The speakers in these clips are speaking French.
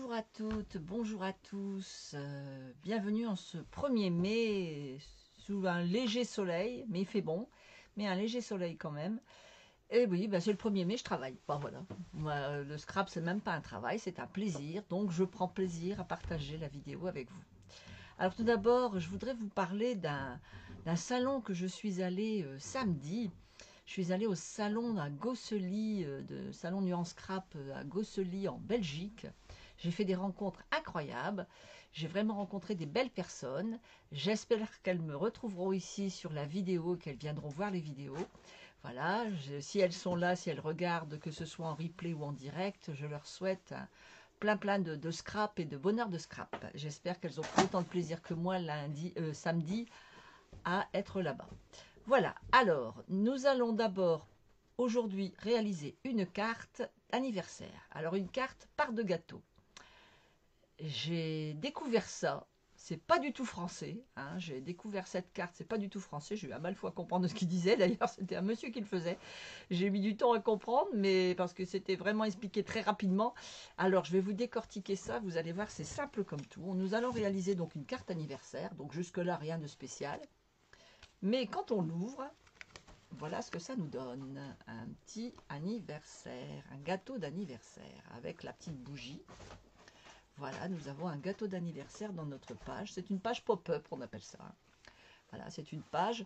Bonjour à toutes, bonjour à tous, bienvenue en ce 1er mai sous un léger soleil, mais il fait bon, mais un léger soleil quand même. Et oui, c'est le 1er mai, je travaille. Bon, voilà. Moi, le scrap, c'est même pas un travail, c'est un plaisir, donc je prends plaisir à partager la vidéo avec vous. Alors tout d'abord, je voudrais vous parler d'un salon que je suis allée samedi. Je suis allée au salon à Gosselies, de salon Nuance Scrap à Gosselies en Belgique. J'ai fait des rencontres incroyables. J'ai vraiment rencontré des belles personnes. J'espère qu'elles me retrouveront ici sur la vidéo, qu'elles viendront voir les vidéos. Voilà, si elles sont là, si elles regardent, que ce soit en replay ou en direct, je leur souhaite plein de scrap et de bonheur de scrap. J'espère qu'elles ont autant de plaisir que moi samedi à être là-bas. Voilà, alors nous allons d'abord aujourd'hui réaliser une carte anniversaire. Alors une carte part de gâteau. J'ai découvert ça, c'est pas du tout français, hein. J'ai découvert cette carte, c'est pas du tout français, j'ai eu à mal fois comprendre ce qu'il disait, d'ailleurs c'était un monsieur qui le faisait. J'ai mis du temps à comprendre, mais parce que c'était vraiment expliqué très rapidement. Alors je vais vous décortiquer ça, vous allez voir, c'est simple comme tout. Nous allons réaliser donc une carte anniversaire, donc jusque-là rien de spécial. Mais quand on l'ouvre, voilà ce que ça nous donne. Un petit anniversaire, un gâteau d'anniversaire avec la petite bougie. Voilà, nous avons un gâteau d'anniversaire dans notre page. C'est une page pop-up, on appelle ça. Voilà, c'est une page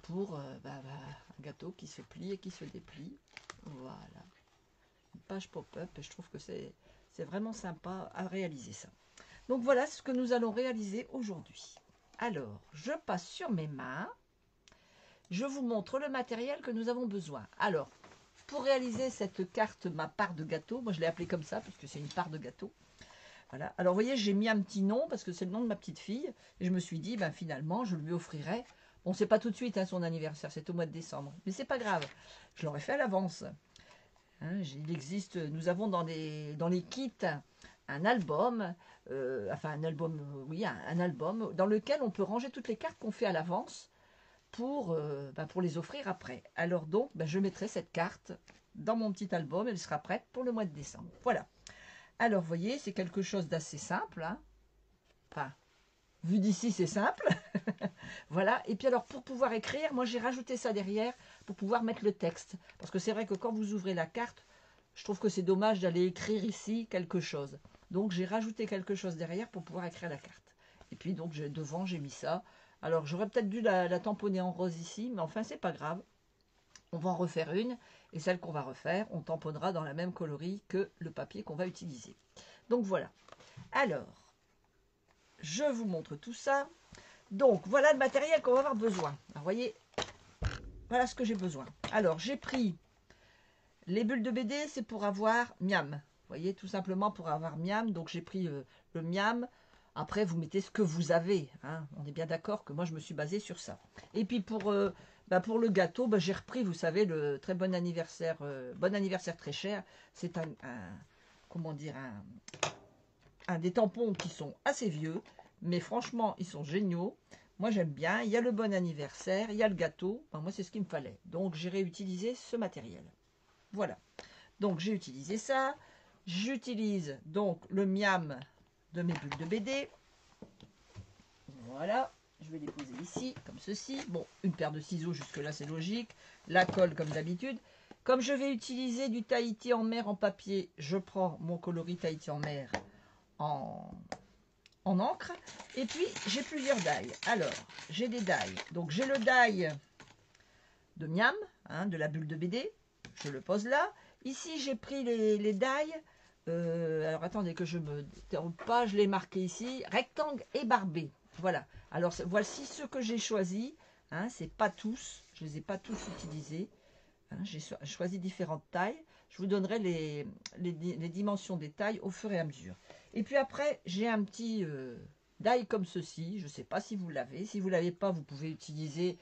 pour un gâteau qui se plie et qui se déplie. Voilà, une page pop-up. Et je trouve que c'est vraiment sympa à réaliser ça. Donc voilà ce que nous allons réaliser aujourd'hui. Alors, je passe sur mes mains. Je vous montre le matériel que nous avons besoin. Alors, pour réaliser cette carte, ma part de gâteau, moi je l'ai appelée comme ça, parce que c'est une part de gâteau. Voilà. Alors, vous voyez, j'ai mis un petit nom, parce que c'est le nom de ma petite fille. Et je me suis dit, finalement, je lui offrirai. Bon, c'est pas tout de suite, hein, son anniversaire, c'est au mois de décembre. Mais c'est pas grave, je l'aurais fait à l'avance. Hein, il existe, nous avons dans les kits un album, un album dans lequel on peut ranger toutes les cartes qu'on fait à l'avance pour les offrir après. Alors donc, je mettrai cette carte dans mon petit album, elle sera prête pour le mois de décembre. Voilà. Alors, vous voyez, c'est quelque chose d'assez simple. Hein. Enfin, vu d'ici, c'est simple. Voilà. Et puis alors, pour pouvoir écrire, moi, j'ai rajouté ça derrière pour pouvoir mettre le texte. Parce que c'est vrai que quand vous ouvrez la carte, je trouve que c'est dommage d'aller écrire ici quelque chose. Donc, j'ai rajouté quelque chose derrière pour pouvoir écrire la carte. Et puis, donc, devant, j'ai mis ça. Alors, j'aurais peut-être dû la tamponner en rose ici, mais enfin, c'est pas grave. On va en refaire une, et celle qu'on va refaire, on tamponnera dans la même coloris que le papier qu'on va utiliser. Donc, voilà. Alors, je vous montre tout ça. Donc, voilà le matériel qu'on va avoir besoin. Alors, vous voyez, voilà ce que j'ai besoin. Alors, j'ai pris les bulles de BD, c'est pour avoir miam. Vous voyez, tout simplement pour avoir miam. Donc, j'ai pris le miam. Après, vous mettez ce que vous avez. Hein. On est bien d'accord que moi, je me suis basée sur ça. Et puis, pour le gâteau, j'ai repris, vous savez, le très bon anniversaire très cher. C'est comment dire, un des tampons qui sont assez vieux. Mais franchement, ils sont géniaux. Moi, j'aime bien. Il y a le bon anniversaire, il y a le gâteau. Moi, c'est ce qu'il me fallait. Donc, j'ai réutilisé ce matériel. Voilà. Donc, j'ai utilisé ça. J'utilise donc le miam de mes bulles de BD. Voilà. Je vais les poser ici, comme ceci. Bon, une paire de ciseaux, jusque-là, c'est logique. La colle, comme d'habitude. Comme je vais utiliser du Tahiti en mer en papier, je prends mon coloris Tahiti en mer en encre. Et puis, j'ai plusieurs die. Alors, j'ai des die. Donc, j'ai le die de miam, hein, de la bulle de BD. Je le pose là. Ici, j'ai pris les die. Alors, attendez que je me déroule pas. Je l'ai marqué ici. Rectangle et barbé. Voilà. Alors, voici ceux que j'ai choisis. Hein, c'est pas tous. Je les ai pas tous utilisés. Hein, j'ai choisi différentes tailles. Je vous donnerai les dimensions des tailles au fur et à mesure. Et puis après, j'ai un petit die comme ceci. Je ne sais pas si vous l'avez. Si vous ne l'avez pas, vous pouvez utiliser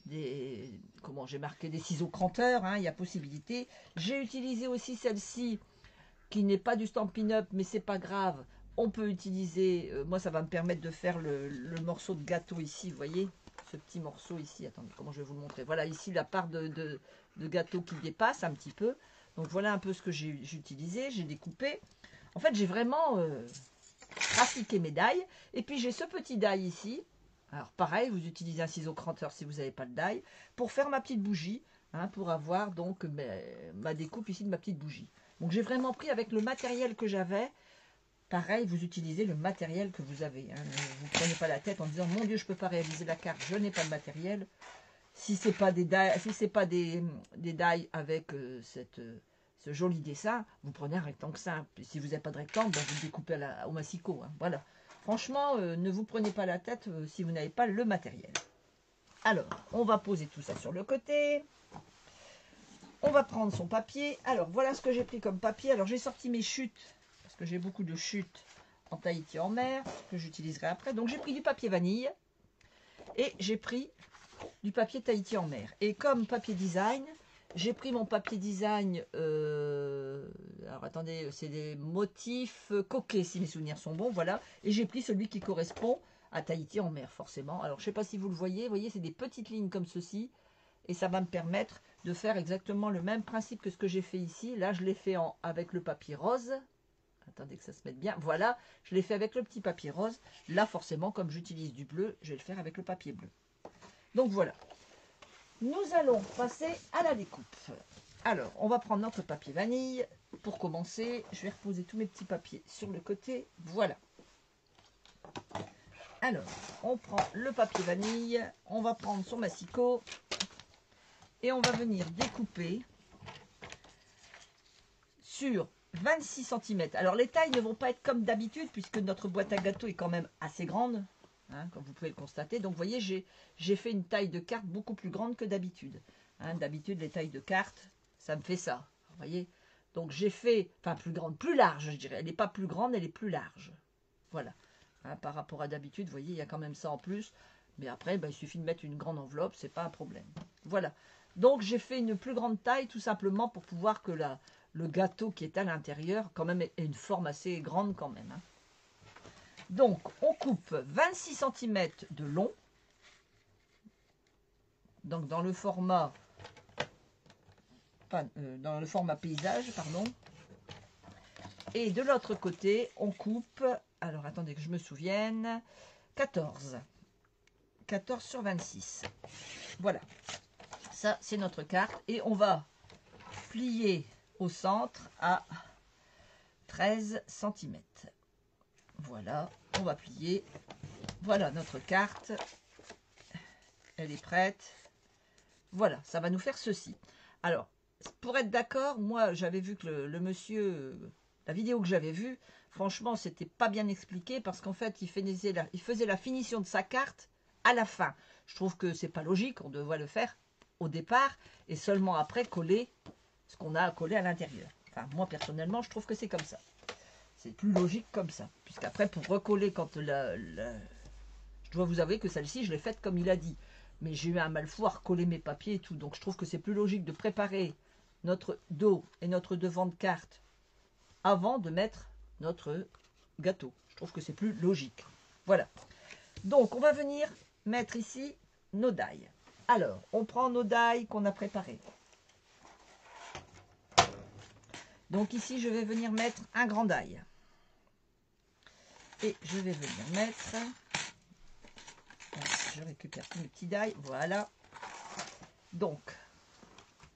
j'ai marqué des ciseaux cranteurs. Hein, il y a possibilité. J'ai utilisé aussi celle-ci qui n'est pas du Stampin' Up, mais c'est pas grave. On peut utiliser, moi ça va me permettre de faire le morceau de gâteau ici, vous voyez, ce petit morceau ici. Attendez, comment je vais vous le montrer. Voilà ici la part de gâteau qui dépasse un petit peu. Donc voilà un peu ce que j'ai utilisé, j'ai découpé. En fait, j'ai vraiment trafiqué mes die. Et puis, j'ai ce petit die ici. Alors, pareil, vous utilisez un ciseau cranteur si vous n'avez pas de die. Pour faire ma petite bougie. Hein, pour avoir donc ma découpe ici de ma petite bougie. Donc, j'ai vraiment pris avec le matériel que j'avais. Pareil, vous utilisez le matériel que vous avez. Hein. Ne vous prenez pas la tête en disant, mon Dieu, je ne peux pas réaliser la carte. Je n'ai pas de matériel. Si ce n'est pas des die, si c'est pas des die avec ce joli dessin, vous prenez un rectangle simple. Et si vous n'avez pas de rectangle, ben, vous le découpez au massicot. Hein. Voilà. Franchement, ne vous prenez pas la tête si vous n'avez pas le matériel. Alors, on va poser tout ça sur le côté. On va prendre son papier. Alors, voilà ce que j'ai pris comme papier. Alors, j'ai sorti mes chutes, parce que j'ai beaucoup de chutes en Tahiti en mer, que j'utiliserai après. Donc, j'ai pris du papier vanille et j'ai pris du papier Tahiti en mer. Et comme papier design, j'ai pris mon papier design, alors attendez, c'est des motifs coquets si mes souvenirs sont bons, voilà. Et j'ai pris celui qui correspond à Tahiti en mer, forcément. Alors je ne sais pas si vous le voyez, c'est des petites lignes comme ceci. Et ça va me permettre de faire exactement le même principe que ce que j'ai fait ici. Là, je l'ai fait avec le papier rose. Attendez que ça se mette bien. Voilà, je l'ai fait avec le petit papier rose. Là, forcément, comme j'utilise du bleu, je vais le faire avec le papier bleu. Donc voilà, nous allons passer à la découpe. Alors, on va prendre notre papier vanille. Pour commencer, je vais reposer tous mes petits papiers sur le côté. Voilà. Alors, on prend le papier vanille, on va prendre son massicot et on va venir découper sur 26 cm. Alors, les tailles ne vont pas être comme d'habitude puisque notre boîte à gâteaux est quand même assez grande. Hein, comme vous pouvez le constater. Donc, vous voyez, j'ai fait une taille de carte beaucoup plus grande que d'habitude. Hein, d'habitude, les tailles de cartes, ça me fait ça. Vous voyez. Donc, j'ai fait, enfin, plus grande, plus large, je dirais. Elle n'est pas plus grande, elle est plus large. Voilà. Hein, par rapport à d'habitude, vous voyez, il y a quand même ça en plus. Mais après, ben, il suffit de mettre une grande enveloppe, c'est pas un problème. Voilà. Donc, j'ai fait une plus grande taille, tout simplement, pour pouvoir que le gâteau qui est à l'intérieur, quand même, ait une forme assez grande quand même. Hein. Donc, on coupe 26 cm de long. Donc, dans le format paysage, pardon. Et de l'autre côté, on coupe, alors attendez que je me souvienne, 14. 14 sur 26. Voilà. Ça, c'est notre carte. Et on va plier au centre à 13 cm. Voilà, on va plier. Voilà notre carte. Elle est prête. Voilà, ça va nous faire ceci. Alors, pour être d'accord, moi, j'avais vu que le monsieur, la vidéo que j'avais vue, franchement, c'était pas bien expliqué parce qu'en fait, il faisait la finition de sa carte à la fin. Je trouve que c'est pas logique, on devrait le faire au départ et seulement après coller ce qu'on a à coller à l'intérieur. Enfin, moi, personnellement, je trouve que c'est comme ça. C'est plus logique comme ça. Puisqu'après, pour recoller, quand je dois vous avouer que celle-ci, je l'ai faite comme il a dit. Mais j'ai eu un mal fou à recoller mes papiers et tout. Donc, je trouve que c'est plus logique de préparer notre dos et notre devant de carte avant de mettre notre gâteau. Je trouve que c'est plus logique. Voilà. Donc, on va venir mettre ici nos die. Alors, on prend nos die qu'on a préparés. Donc, ici, je vais venir mettre un grand die. Et je vais venir mettre... Je récupère tous mes petits die. Voilà. Donc,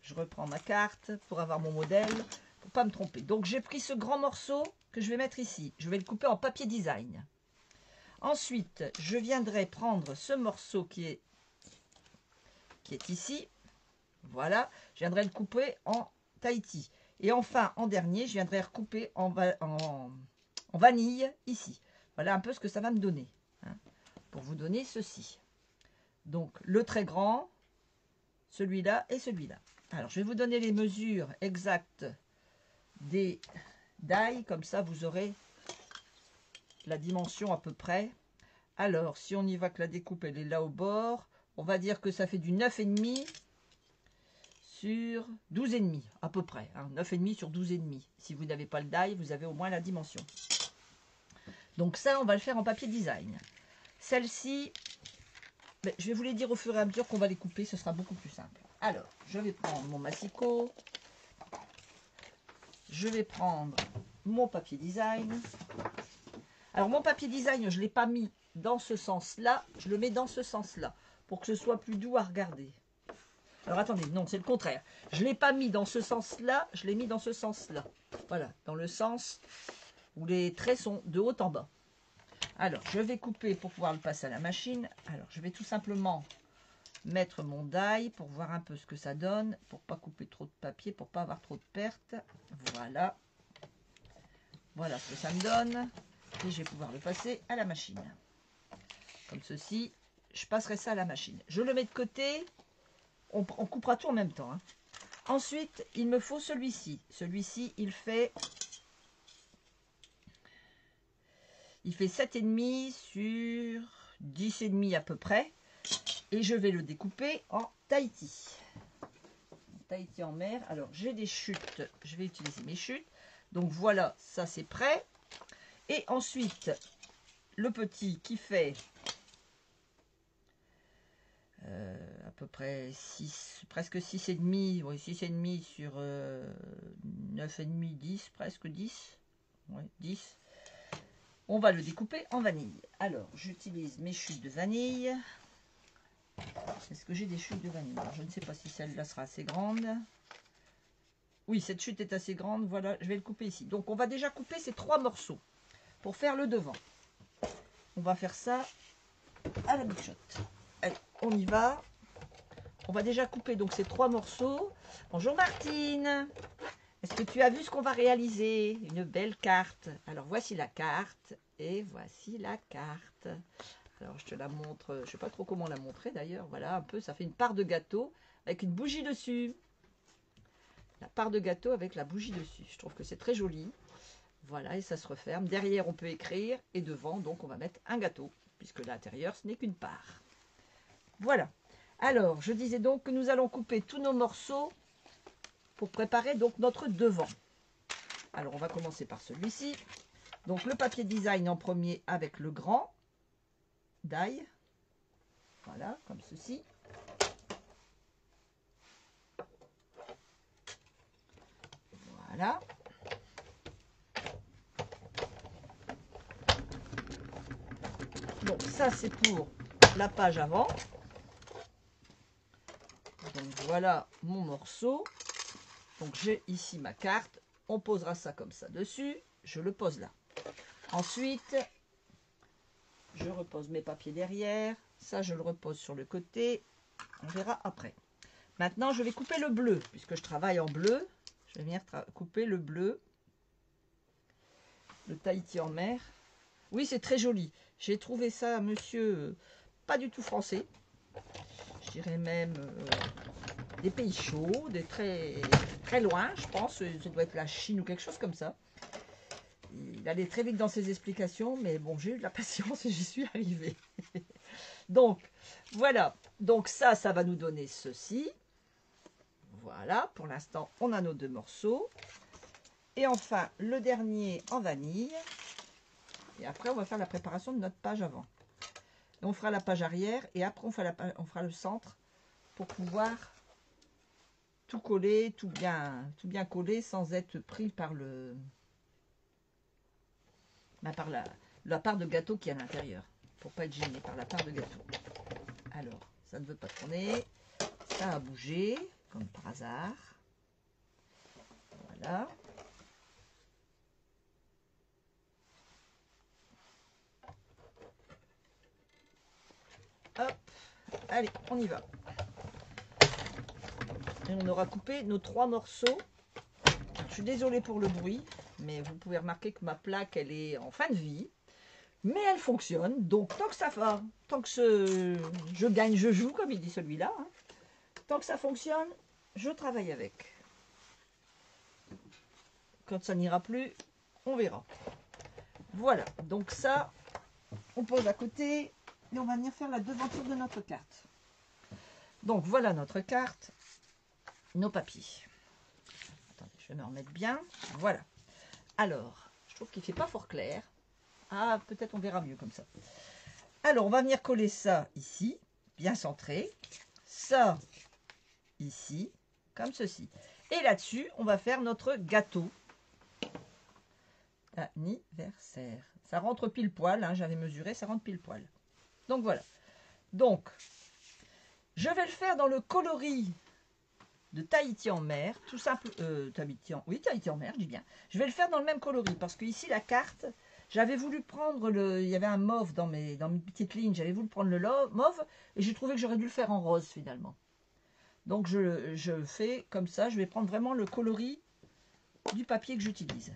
je reprends ma carte pour avoir mon modèle, pour pas me tromper. Donc, j'ai pris ce grand morceau que je vais mettre ici. Je vais le couper en papier design. Ensuite, je viendrai prendre ce morceau qui est ici. Voilà. Je viendrai le couper en Tahiti. Et enfin, en dernier, je viendrai recouper en vanille ici. Voilà un peu ce que ça va me donner. Hein, pour vous donner ceci. Donc, le très grand, celui-là et celui-là. Alors, je vais vous donner les mesures exactes des die. Comme ça, vous aurez la dimension à peu près. Alors, si on y va que la découpe, elle est là au bord, on va dire que ça fait du 9,5 sur 12,5 à peu près. Hein, 9,5 sur 12,5. Si vous n'avez pas le die, vous avez au moins la dimension. Donc ça, on va le faire en papier design. Celle-ci, je vais vous les dire au fur et à mesure qu'on va les couper, ce sera beaucoup plus simple. Alors, je vais prendre mon massicot. Je vais prendre mon papier design. Alors mon papier design, je ne l'ai pas mis dans ce sens-là, je le mets dans ce sens-là, pour que ce soit plus doux à regarder. Alors attendez, non, c'est le contraire. Je ne l'ai pas mis dans ce sens-là, je l'ai mis dans ce sens-là. Voilà, dans le sens où les traits sont de haut en bas. Alors, je vais couper pour pouvoir le passer à la machine. Alors, je vais tout simplement mettre mon die pour voir un peu ce que ça donne, pour pas couper trop de papier, pour pas avoir trop de pertes. Voilà. Voilà ce que ça me donne. Et je vais pouvoir le passer à la machine. Comme ceci, je passerai ça à la machine. Je le mets de côté. On coupera tout en même temps. Hein. Ensuite, il me faut celui-ci. Celui-ci, il fait 7,5 sur 10,5 à peu près. Et je vais le découper en Tahiti. Tahiti en mer. Alors, j'ai des chutes. Je vais utiliser mes chutes. Donc, voilà, ça c'est prêt. Et ensuite, le petit qui fait à peu près 6, presque 6,5. Oui, 6,5 sur 9,5, 10, presque 10. Ouais, 10. On va le découper en vanille. Alors, j'utilise mes chutes de vanille. Est-ce que j'ai des chutes de vanille? Alors, je ne sais pas si celle-là sera assez grande. Oui, cette chute est assez grande. Voilà, je vais le couper ici. Donc, on va déjà couper ces 3 morceaux pour faire le devant. On va faire ça à la bichotte. Allez, on y va. On va déjà couper donc ces 3 morceaux. Bonjour Martine. Est-ce que tu as vu ce qu'on va réaliser? Une belle carte. Alors, voici la carte. Et voici la carte. Alors, je te la montre. Je ne sais pas trop comment la montrer d'ailleurs. Voilà, un peu. Ça fait une part de gâteau avec une bougie dessus. La part de gâteau avec la bougie dessus. Je trouve que c'est très joli. Voilà, et ça se referme. Derrière, on peut écrire. Et devant, donc, on va mettre un gâteau. Puisque l'intérieur, ce n'est qu'une part. Voilà. Alors, je disais donc que nous allons couper tous nos morceaux pour préparer donc notre devant. Alors, on va commencer par celui-ci. Donc, le papier design en premier avec le grand die. Voilà, comme ceci. Voilà. Donc, ça, c'est pour la page avant. Donc, voilà mon morceau. Donc, j'ai ici ma carte. On posera ça comme ça dessus. Je le pose là. Ensuite, je repose mes papiers derrière. Ça, je le repose sur le côté. On verra après. Maintenant, je vais couper le bleu. Puisque je travaille en bleu, je vais venir couper le bleu. Le Tahiti en mer. Oui, c'est très joli. J'ai trouvé ça, monsieur, pas du tout français. Je dirais même des pays chauds, des très loin, je pense. Ça doit être la Chine ou quelque chose comme ça. Il allait très vite dans ses explications, mais bon, j'ai eu de la patience et j'y suis arrivée. Donc, voilà. Donc ça va nous donner ceci. Voilà, pour l'instant, on a nos 2 morceaux. Et enfin, le dernier en vanille. Et après, on va faire la préparation de notre page avant. Et on fera la page arrière et après, on fera le centre pour pouvoir tout coller, tout bien coller sans être pris par par la part de gâteau qui est à l'intérieur. Pour pas être gêné par la part de gâteau. Alors, ça ne veut pas tourner. Ça a bougé, comme par hasard. Voilà. Hop, allez, on y va. Et on aura coupé nos 3 morceaux. Je suis désolée pour le bruit, mais vous pouvez remarquer que ma plaque, elle est en fin de vie. Mais elle fonctionne, donc tant que ça va, tant que je gagne, je joue, comme il dit celui-là. Hein. Tant que ça fonctionne, je travaille avec. Quand ça n'ira plus, on verra. Voilà, donc ça, on pose à côté et on va venir faire la devanture de notre carte. Donc voilà notre carte, nos papiers. Attendez, je vais me remettre bien. Voilà. Alors, je trouve qu'il ne fait pas fort clair. Ah, peut-être on verra mieux comme ça. Alors, on va venir coller ça ici, bien centré. Ça, ici, comme ceci. Et là-dessus, on va faire notre gâteau. anniversaire. Ça rentre pile poil, hein, j'avais mesuré, ça rentre pile poil. Donc voilà. Donc, je vais le faire dans le coloris de Tahiti en mer, tout simple. Tahiti en mer, je dis bien. Je vais le faire dans le même coloris parce que ici la carte, j'avais voulu prendre il y avait un mauve dans mes petites lignes, j'avais voulu prendre le mauve et j'ai trouvé que j'aurais dû le faire en rose finalement. Donc je fais comme ça, je vais prendre vraiment le coloris du papier que j'utilise.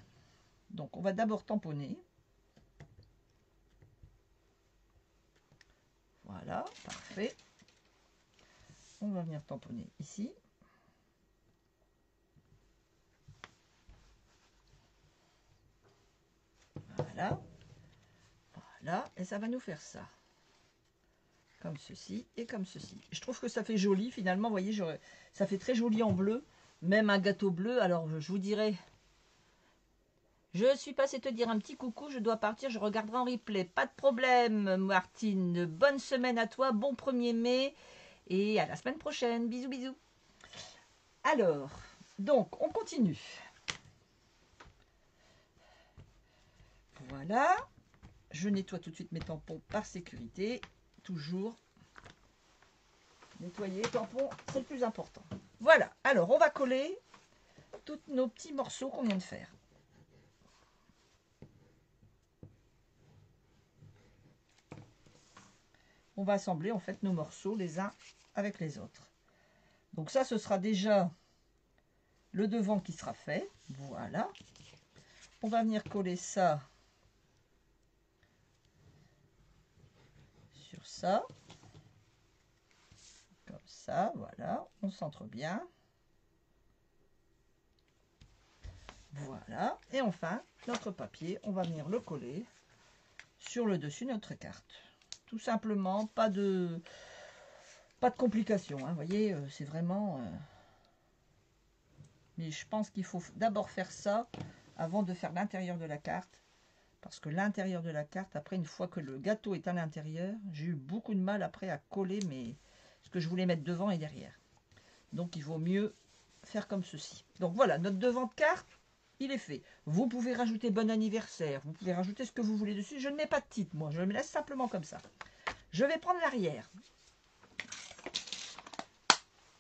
Donc on va d'abord tamponner. Voilà, parfait. On va venir tamponner ici. Voilà. Voilà, et ça va nous faire ça. Comme ceci et comme ceci. Je trouve que ça fait joli finalement, vous voyez, ça fait très joli en bleu. Même un gâteau bleu, alors je vous dirai... Je suis passée te dire un petit coucou, je dois partir, je regarderai en replay. Pas de problème, Martine. Bonne semaine à toi, bon 1er mai. Et à la semaine prochaine. Bisous, bisous. Alors, donc, on continue. Voilà. Je nettoie tout de suite mes tampons par sécurité. Toujours. Nettoyer les tampons, c'est le plus important. Voilà. Alors, on va coller tous nos petits morceaux qu'on vient de faire. On va assembler en fait nos morceaux les uns avec les autres. Donc ça, ce sera déjà le devant qui sera fait. Voilà. On va venir coller ça sur ça. Comme ça, voilà. On centre bien. Voilà. Et enfin, notre papier, on va venir le coller sur le dessus de notre carte. Tout simplement, pas de complications. Hein. Vous voyez, c'est vraiment... Mais je pense qu'il faut d'abord faire ça avant de faire l'intérieur de la carte. Parce que l'intérieur de la carte, après, une fois que le gâteau est à l'intérieur, j'ai eu beaucoup de mal après à coller ce que je voulais mettre devant et derrière. Donc, il vaut mieux faire comme ceci. Donc, voilà, notre devant de carte, il est fait. Vous pouvez rajouter bon anniversaire, vous pouvez rajouter ce que vous voulez dessus. Je ne mets pas de titre, moi, je me laisse simplement comme ça. Je vais prendre l'arrière.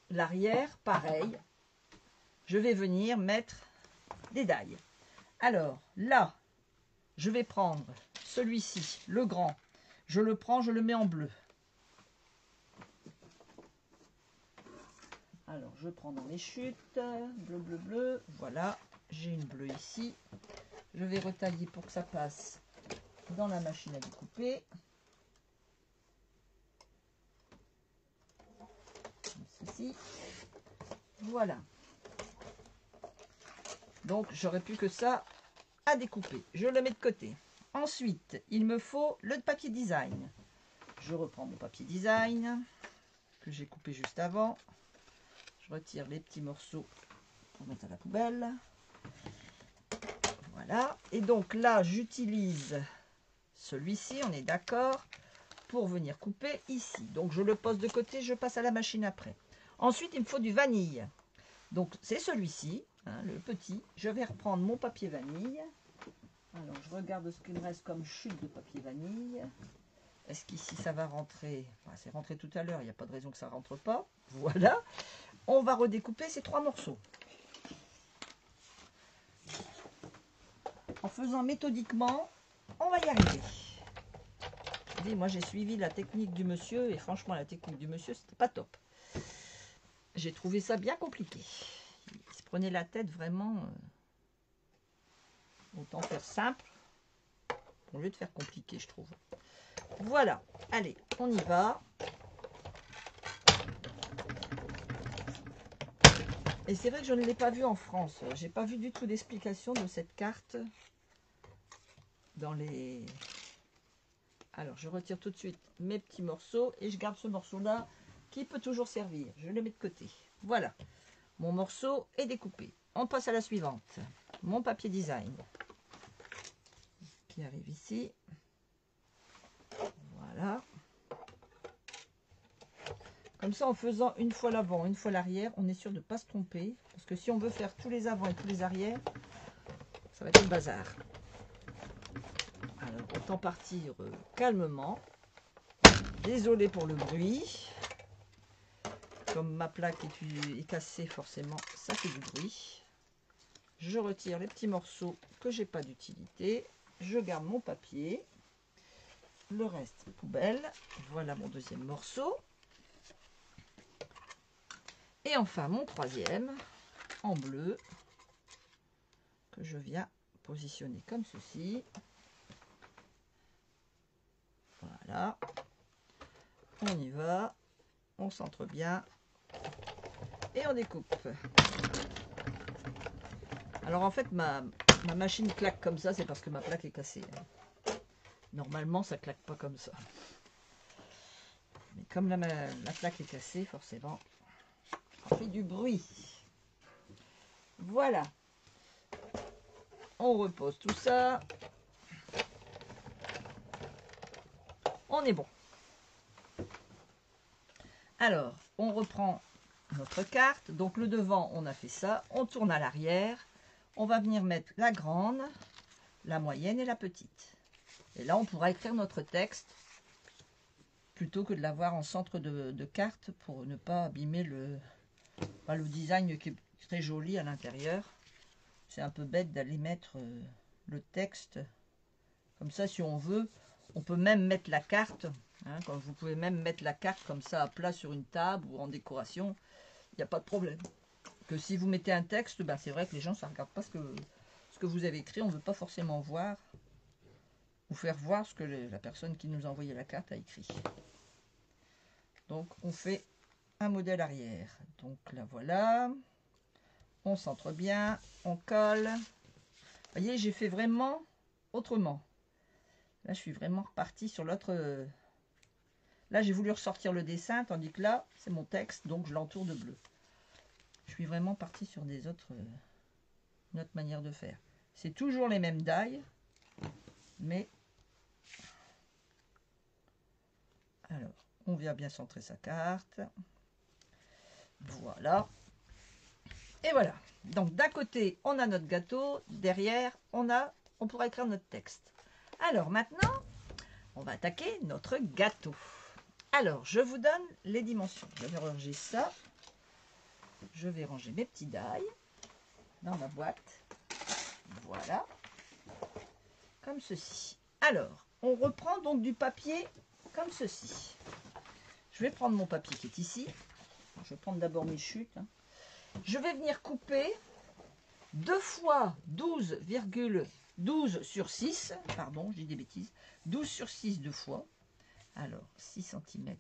L'arrière, pareil. Je vais venir mettre des dailles. Alors, là, je vais prendre celui-ci, le grand. Je le prends, je le mets en bleu. Alors, je prends dans les chutes. Bleu, bleu, bleu. Voilà, j'ai une bleue ici. Je vais retailler pour que ça passe dans la machine à découper. Comme ceci. Voilà. Donc, j'aurais plus que ça à découper. Je le mets de côté. Ensuite, il me faut le papier design. Je reprends mon papier design que j'ai coupé juste avant. Je retire les petits morceaux pour mettre à la poubelle. Voilà. Et donc là, j'utilise celui-ci, on est d'accord, pour venir couper ici. Donc, je le pose de côté, je passe à la machine après. Ensuite, il me faut du vanille. Donc, c'est celui-ci, hein, le petit. Je vais reprendre mon papier vanille. Alors, je regarde ce qu'il me reste comme chute de papier vanille. Est-ce qu'ici, ça va rentrer? Enfin, c'est rentré tout à l'heure, il n'y a pas de raison que ça ne rentre pas. Voilà. On va redécouper ces 3 morceaux. En faisant méthodiquement, on va y arriver. Je dis, moi, j'ai suivi la technique du monsieur, et franchement, la technique du monsieur, c'était pas top. J'ai trouvé ça bien compliqué. Il se prenait la tête vraiment... autant faire simple au lieu de faire compliqué, je trouve. Voilà, allez, on y va. Et c'est vrai que je ne l'ai pas vu en France. J'ai pas vu du tout d'explication de cette carte dans les... Alors, je retire tout de suite mes petits morceaux et je garde ce morceau-là qui peut toujours servir. Je le mets de côté. Voilà, mon morceau est découpé. On passe à la suivante. Mon papier design qui arrive ici. Voilà. Comme ça, en faisant une fois l'avant, une fois l'arrière, on est sûr de ne pas se tromper. Parce que si on veut faire tous les avants et tous les arrières, ça va être le bazar. autant partir calmement. Désolée pour le bruit. Comme ma plaque est cassée, forcément, ça fait du bruit. Je retire les petits morceaux que j'ai pas d'utilité. Je garde mon papier. Le reste, poubelle. Voilà mon deuxième morceau. Et enfin, mon troisième, en bleu, que je viens positionner comme ceci. Voilà. On y va. On centre bien. Et on découpe. Alors en fait, ma machine claque comme ça, c'est parce que ma plaque est cassée. Normalement, ça claque pas comme ça. Mais comme la plaque est cassée, forcément, ça fait du bruit. Voilà. On repose tout ça. On est bon. Alors, on reprend notre carte. Donc le devant, on a fait ça. On tourne à l'arrière. On va venir mettre la grande, la moyenne et la petite. Et là, on pourra écrire notre texte plutôt que de l'avoir en centre de carte pour ne pas abîmer le design qui est très joli à l'intérieur. C'est un peu bête d'aller mettre le texte comme ça. Si on veut, on peut même mettre la carte. Hein, comme vous pouvez même mettre la carte comme ça à plat sur une table ou en décoration. Il n'y a pas de problème. Que si vous mettez un texte, ben c'est vrai que les gens ne regardent pas ce que vous avez écrit. On ne veut pas forcément voir ou faire voir ce que la personne qui nous a envoyé la carte a écrit. Donc on fait un modèle arrière. Donc là voilà. On centre bien. On colle. Vous voyez, j'ai fait vraiment autrement. Là, je suis vraiment repartie sur l'autre. Là, j'ai voulu ressortir le dessin, tandis que là, c'est mon texte, donc je l'entoure de bleu. Je suis vraiment partie sur une autre manière de faire. C'est toujours les mêmes dailles, mais alors, on vient bien centrer sa carte. Voilà. Et voilà. Donc, d'un côté, on a notre gâteau. Derrière, on pourra écrire notre texte. Alors, maintenant, on va attaquer notre gâteau. Alors, je vous donne les dimensions. Je vais ranger ça. Je vais ranger mes petits dailles dans ma boîte. Voilà. Comme ceci. Alors, on reprend donc du papier comme ceci. Je vais prendre mon papier qui est ici. Je vais prendre d'abord mes chutes. Je vais venir couper 2 fois 12,12 sur 6. Pardon, je dis des bêtises. 12 sur 6 deux fois. Alors, 6 cm.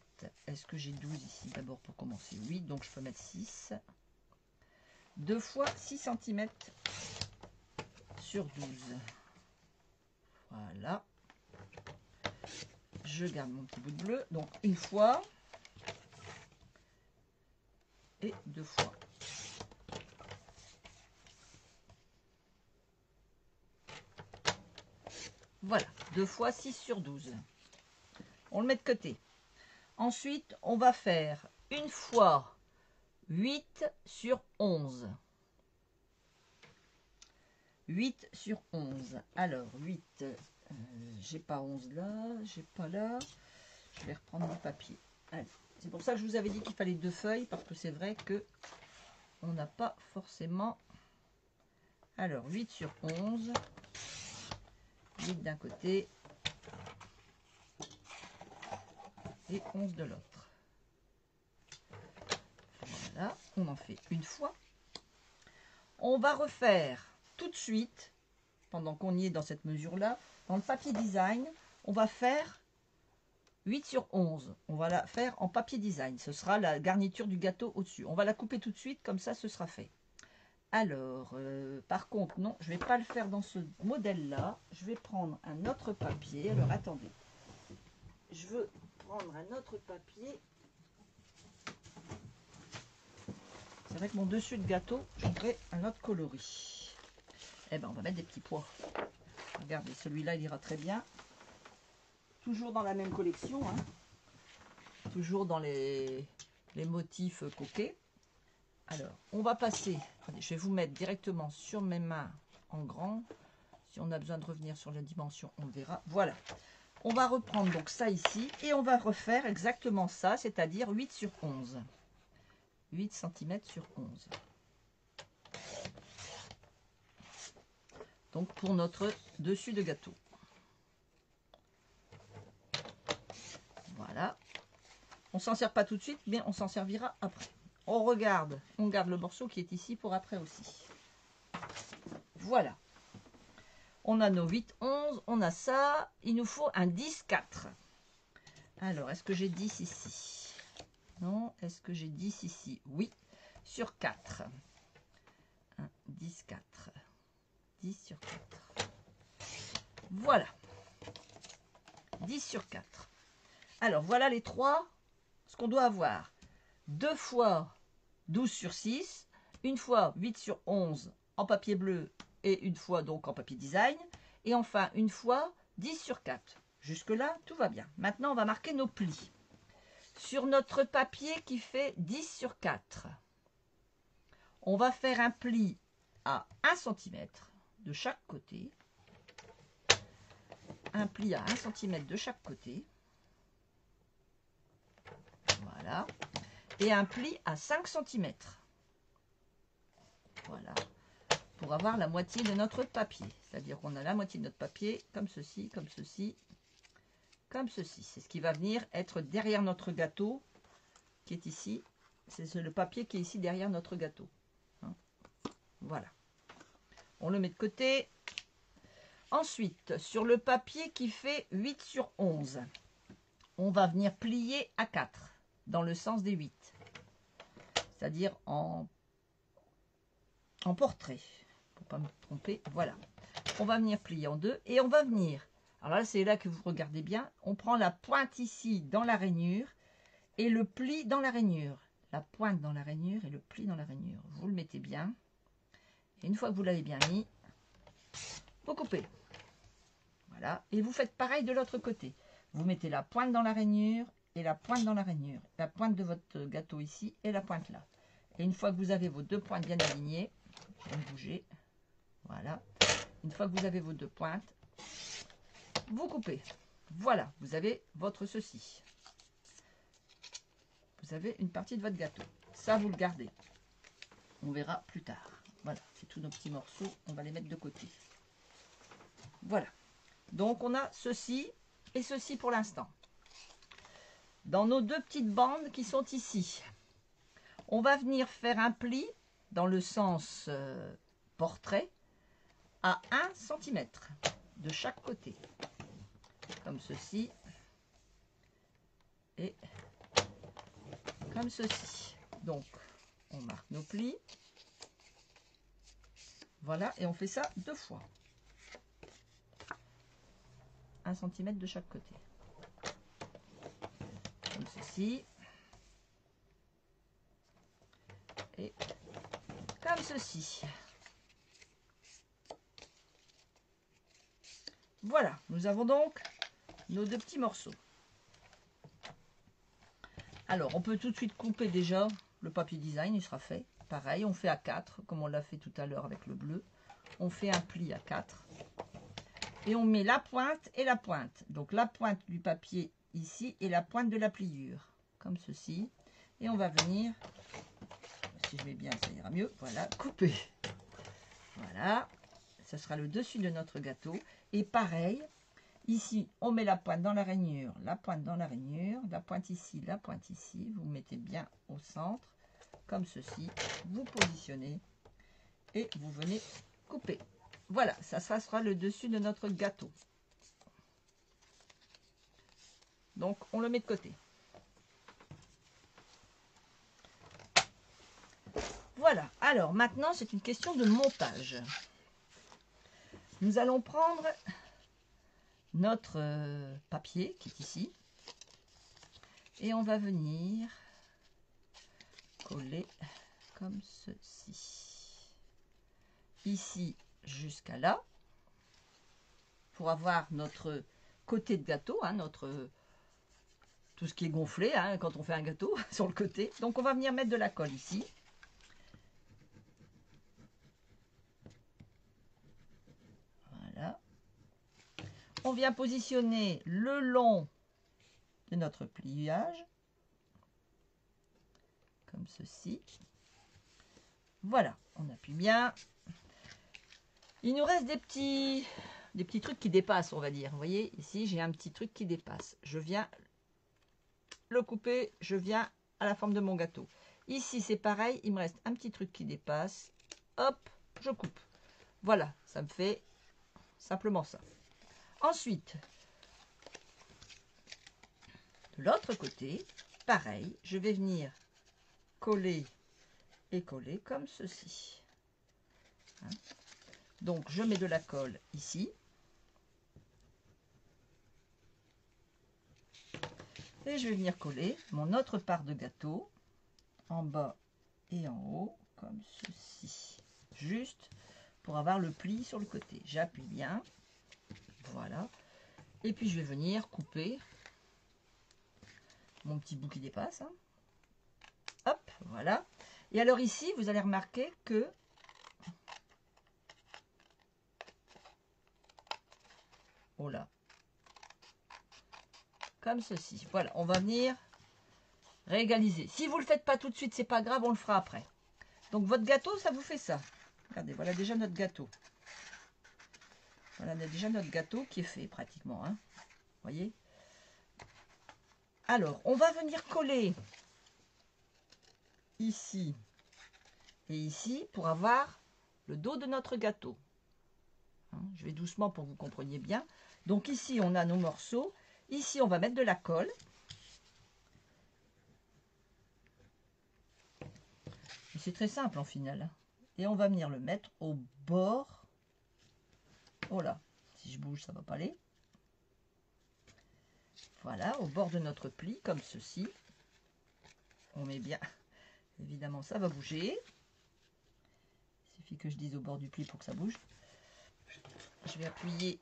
Est-ce que j'ai 12 ici d'abord pour commencer? Oui, donc je peux mettre 6. 2 fois 6 cm sur 12. Voilà. Je garde mon petit bout de bleu. Donc, une fois et 2 fois. Voilà, 2 fois 6 sur 12. On le met de côté. Ensuite, on va faire une fois 8 sur 11. 8 sur 11. Alors, 8, j'ai pas 11 là, j'ai pas là. Je vais reprendre mon papier. C'est pour ça que je vous avais dit qu'il fallait 2 feuilles, parce que c'est vrai que on n'a pas forcément... Alors, 8 sur 11. 8 d'un côté et 11 de l'autre. Voilà, on en fait une fois. On va refaire tout de suite, pendant qu'on y est dans cette mesure-là, dans le papier design, on va faire 8 sur 11. On va la faire en papier design. Ce sera la garniture du gâteau au-dessus. On va la couper tout de suite, comme ça ce sera fait. Alors, par contre, non, je ne vais pas le faire dans ce modèle-là. Je vais prendre un autre papier. Alors, attendez. Je veux prendre un autre papier. C'est vrai que mon dessus de gâteau, je voudrais un autre coloris. Eh bien, on va mettre des petits pois. Regardez, celui-là, il ira très bien. Toujours dans la même collection. Hein. Toujours dans les motifs coquets. Alors, on va passer. Attendez, je vais vous mettre directement sur mes mains en grand. Si on a besoin de revenir sur la dimension, on le verra. Voilà. On va reprendre donc ça ici et on va refaire exactement ça, c'est-à-dire 8 sur 11. 8 cm sur 11. Donc pour notre dessus de gâteau. Voilà. On s'en sert pas tout de suite, mais on s'en servira après. On regarde, on garde le morceau qui est ici pour après aussi. Voilà. On a nos 8, 11, on a ça. Il nous faut un 10, 4. Alors, est-ce que j'ai 10 ici? Non. Est-ce que j'ai 10 ici? Oui. Sur 4. 1, 10, 4. 10 sur 4. Voilà. 10 sur 4. Alors, voilà les trois, ce qu'on doit avoir. 2 fois 12 sur 6. Une fois 8 sur 11 en papier bleu et une fois donc en papier design. Et enfin, une fois 10 sur 4. Jusque-là, tout va bien. Maintenant, on va marquer nos plis. Sur notre papier qui fait 10 sur 4, on va faire un pli à 1 cm de chaque côté. Un pli à 1 cm de chaque côté. Voilà. Et un pli à 5 cm. Voilà. Pour avoir la moitié de notre papier. C'est-à-dire qu'on a la moitié de notre papier comme ceci, comme ceci, comme ceci. C'est ce qui va venir être derrière notre gâteau qui est ici. C'est le papier qui est ici derrière notre gâteau. Hein. Voilà. On le met de côté. Ensuite, sur le papier qui fait 8 sur 11, on va venir plier à 4 dans le sens des 8. C'est-à-dire en portrait. Pour ne pas me tromper, voilà. On va venir plier en deux et on va venir. Alors là, c'est là que vous regardez bien. On prend la pointe ici dans la rainure et le pli dans la rainure. La pointe dans la rainure et le pli dans la rainure. Vous le mettez bien. Et une fois que vous l'avez bien mis, vous coupez. Voilà. Et vous faites pareil de l'autre côté. Vous mettez la pointe dans la rainure et la pointe dans la rainure. La pointe de votre gâteau ici et la pointe là. Et une fois que vous avez vos deux pointes bien alignées, vous bougez. Voilà. Une fois que vous avez vos deux pointes, vous coupez. Voilà, vous avez votre ceci. Vous avez une partie de votre gâteau. Ça, vous le gardez. On verra plus tard. Voilà, c'est tous nos petits morceaux. On va les mettre de côté. Voilà. Donc, on a ceci et ceci pour l'instant. Dans nos deux petites bandes qui sont ici, on va venir faire un pli dans le sens portrait à 1 cm de chaque côté. Comme ceci et comme ceci. Donc, on marque nos plis. Voilà, et on fait ça 2 fois. 1 cm de chaque côté. Comme ceci. Et comme ceci. Voilà, nous avons donc nos deux petits morceaux. Alors, on peut tout de suite couper déjà le papier design, il sera fait. Pareil, on fait à 4, comme on l'a fait tout à l'heure avec le bleu. On fait un pli à 4. Et on met la pointe et la pointe. Donc, la pointe du papier ici et la pointe de la pliure. Comme ceci. Et on va venir, si je mets bien, ça ira mieux. Voilà, couper. Voilà. Ce sera le dessus de notre gâteau. Et pareil, ici, on met la pointe dans la rainure, la pointe dans la rainure, la pointe ici, la pointe ici. Vous mettez bien au centre, comme ceci. Vous positionnez et vous venez couper. Voilà, ça sera le dessus de notre gâteau. Donc, on le met de côté. Voilà, alors maintenant, c'est une question de montage. Nous allons prendre notre papier qui est ici et on va venir coller comme ceci. Ici jusqu'à là pour avoir notre côté de gâteau, hein, tout ce qui est gonflé hein, quand on fait un gâteau sur le côté. Donc on va venir mettre de la colle ici. Voilà. On vient positionner le long de notre pliage, comme ceci. Voilà, on appuie bien. Il nous reste des petits trucs qui dépassent, on va dire. Vous voyez, ici, j'ai un petit truc qui dépasse. Je viens le couper, je viens à la forme de mon gâteau. Ici, c'est pareil, il me reste un petit truc qui dépasse. Hop, je coupe. Voilà, ça me fait simplement ça. Ensuite, de l'autre côté, pareil, je vais venir coller et coller comme ceci. Hein? Donc, je mets de la colle ici. Et je vais venir coller mon autre part de gâteau en bas et en haut, comme ceci. Juste pour avoir le pli sur le côté. J'appuie bien. Voilà. Et puis, je vais venir couper mon petit bout qui dépasse. Hein. Hop, voilà. Et alors ici, vous allez remarquer que oh là, comme ceci. Voilà, on va venir réégaliser. Si vous ne le faites pas tout de suite, c'est pas grave, on le fera après. Donc votre gâteau, ça vous fait ça. Regardez, voilà déjà notre gâteau. Voilà déjà notre gâteau qui est fait pratiquement. Hein. Vous voyez? Alors, on va venir coller ici et ici pour avoir le dos de notre gâteau. Hein, je vais doucement pour que vous compreniez bien. Donc ici, on a nos morceaux. Ici, on va mettre de la colle. C'est très simple en final. Et on va venir le mettre au bord. Oh là, si je bouge, ça ne va pas aller. Voilà, au bord de notre pli, comme ceci. On met bien. Évidemment, ça va bouger. Il suffit que je dise au bord du pli pour que ça bouge. Je vais appuyer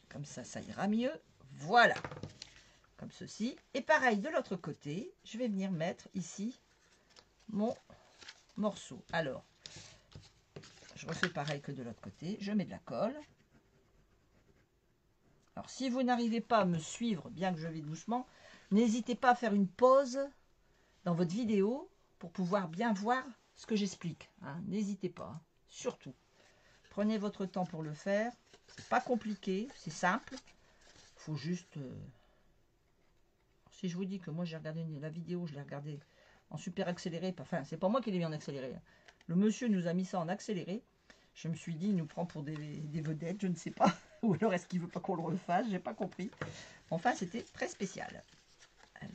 comme ça ira mieux. Voilà, comme ceci. Et pareil, de l'autre côté, je vais venir mettre ici mon morceau. Alors, je refais pareil que de l'autre côté. Je mets de la colle. Alors, si vous n'arrivez pas à me suivre, bien que je vais doucement, n'hésitez pas à faire une pause dans votre vidéo pour pouvoir bien voir ce que j'explique. Hein. N'hésitez pas, hein. Surtout. Prenez votre temps pour le faire. C'est pas compliqué, c'est simple. Il faut juste... Si je vous dis que moi j'ai regardé la vidéo, je l'ai regardée en super accéléré. Enfin, c'est pas moi qui l'ai mis en accéléré. Hein. Le monsieur nous a mis ça en accéléré. Je me suis dit, il nous prend pour des vedettes, je ne sais pas. Ou alors est-ce qu'il veut pas qu'on le refasse, j'ai pas compris. Enfin, c'était très spécial. Alors,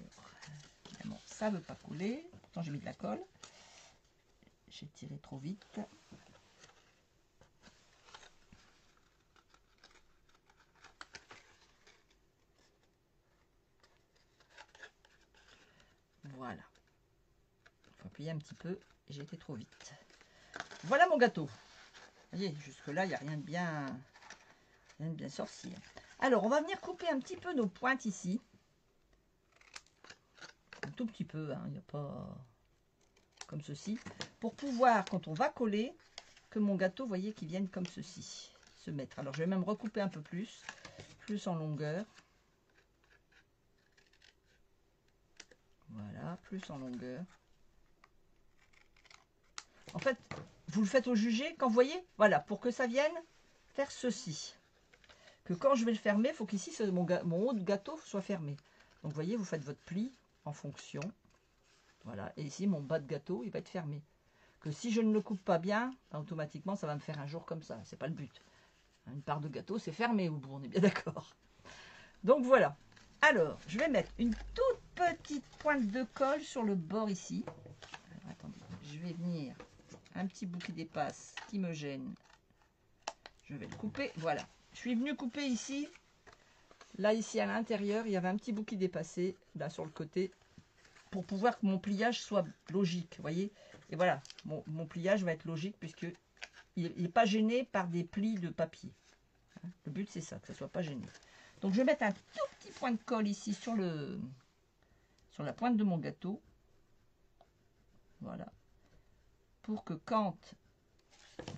évidemment, ça ne veut pas couler. Pourtant, j'ai mis de la colle. J'ai tiré trop vite. Voilà. Il faut appuyer un petit peu. J'ai été trop vite. Voilà mon gâteau. Vous voyez, jusque-là, il n'y a rien de bien sorcier. Alors, on va venir couper un petit peu nos pointes ici. Un tout petit peu, hein, il n'y a pas comme ceci. Pour pouvoir, quand on va coller, que mon gâteau, vous voyez, qu'il vienne comme ceci, se mettre. Alors, je vais même recouper un peu plus en longueur. Voilà, plus en longueur. En fait, vous le faites au jugé quand vous voyez, voilà, pour que ça vienne faire ceci. Que quand je vais le fermer, il faut qu'ici, mon haut de gâteau soit fermé. Donc, vous voyez, vous faites votre pli en fonction. Voilà, et ici, mon bas de gâteau, il va être fermé. Que si je ne le coupe pas bien, automatiquement, ça va me faire un jour comme ça. C'est pas le but. Une part de gâteau, c'est fermé au bout, on est bien d'accord. Donc, voilà. Alors, je vais mettre une toute petite pointe de colle sur le bord ici. Alors, attendez, je vais venir un petit bout qui dépasse, qui me gêne. Je vais le couper, voilà. Je suis venue couper ici. Là, ici, à l'intérieur, il y avait un petit bout qui dépassait, là, sur le côté, pour pouvoir que mon pliage soit logique, vous voyez. Et voilà, mon pliage va être logique, puisque il n'est pas gêné par des plis de papier. Le but, c'est ça, que ça ne soit pas gêné. Donc, je vais mettre un tout petit point de colle ici sur la pointe de mon gâteau. Voilà. Pour que quand...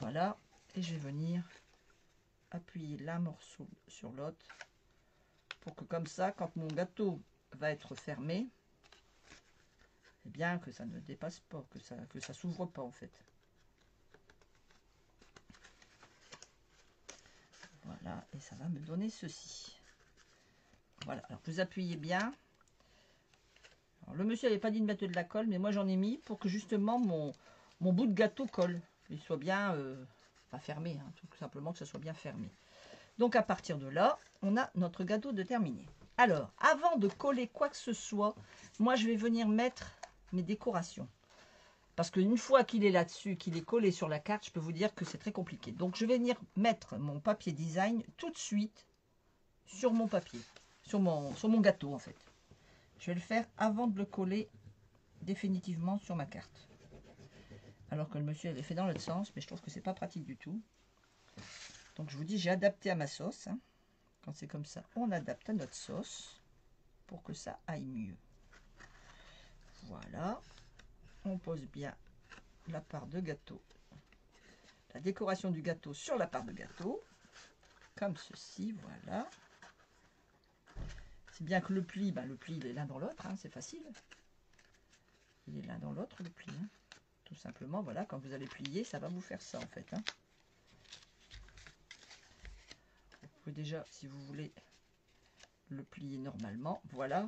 Voilà. Et je vais venir appuyer l'un morceau sur l'autre. pour que comme ça, quand mon gâteau va être fermé, eh bien que ça ne dépasse pas, que ça s'ouvre pas en fait. Voilà, et ça va me donner ceci. Voilà, alors vous appuyez bien. Alors, le monsieur n'avait pas dit de mettre de la colle, mais moi j'en ai mis pour que justement mon bout de gâteau colle. Il soit bien, pas fermé, hein, tout simplement que ça soit bien fermé. Donc à partir de là, on a notre gâteau de terminé. Alors, avant de coller quoi que ce soit, moi je vais venir mettre mes décorations. Parce qu'une fois qu'il est là-dessus, qu'il est collé sur la carte, je peux vous dire que c'est très compliqué. Donc je vais venir mettre mon papier design tout de suite sur mon papier, sur mon gâteau en fait. Je vais le faire avant de le coller définitivement sur ma carte. Alors que le monsieur avait fait dans l'autre sens, mais je trouve que c'est pas pratique du tout. Donc je vous dis, j'ai adapté à ma sauce. Hein. Quand c'est comme ça, on adapte à notre sauce pour que ça aille mieux. Voilà. On pose bien la part de gâteau, la décoration du gâteau sur la part de gâteau, comme ceci, voilà. C'est bien que le pli il est l'un dans l'autre, hein, c'est facile. Il est l'un dans l'autre le pli. Hein. Tout simplement, voilà, quand vous allez plier, ça va vous faire ça en fait. Hein. Vous pouvez déjà, si vous voulez, le plier normalement. Voilà,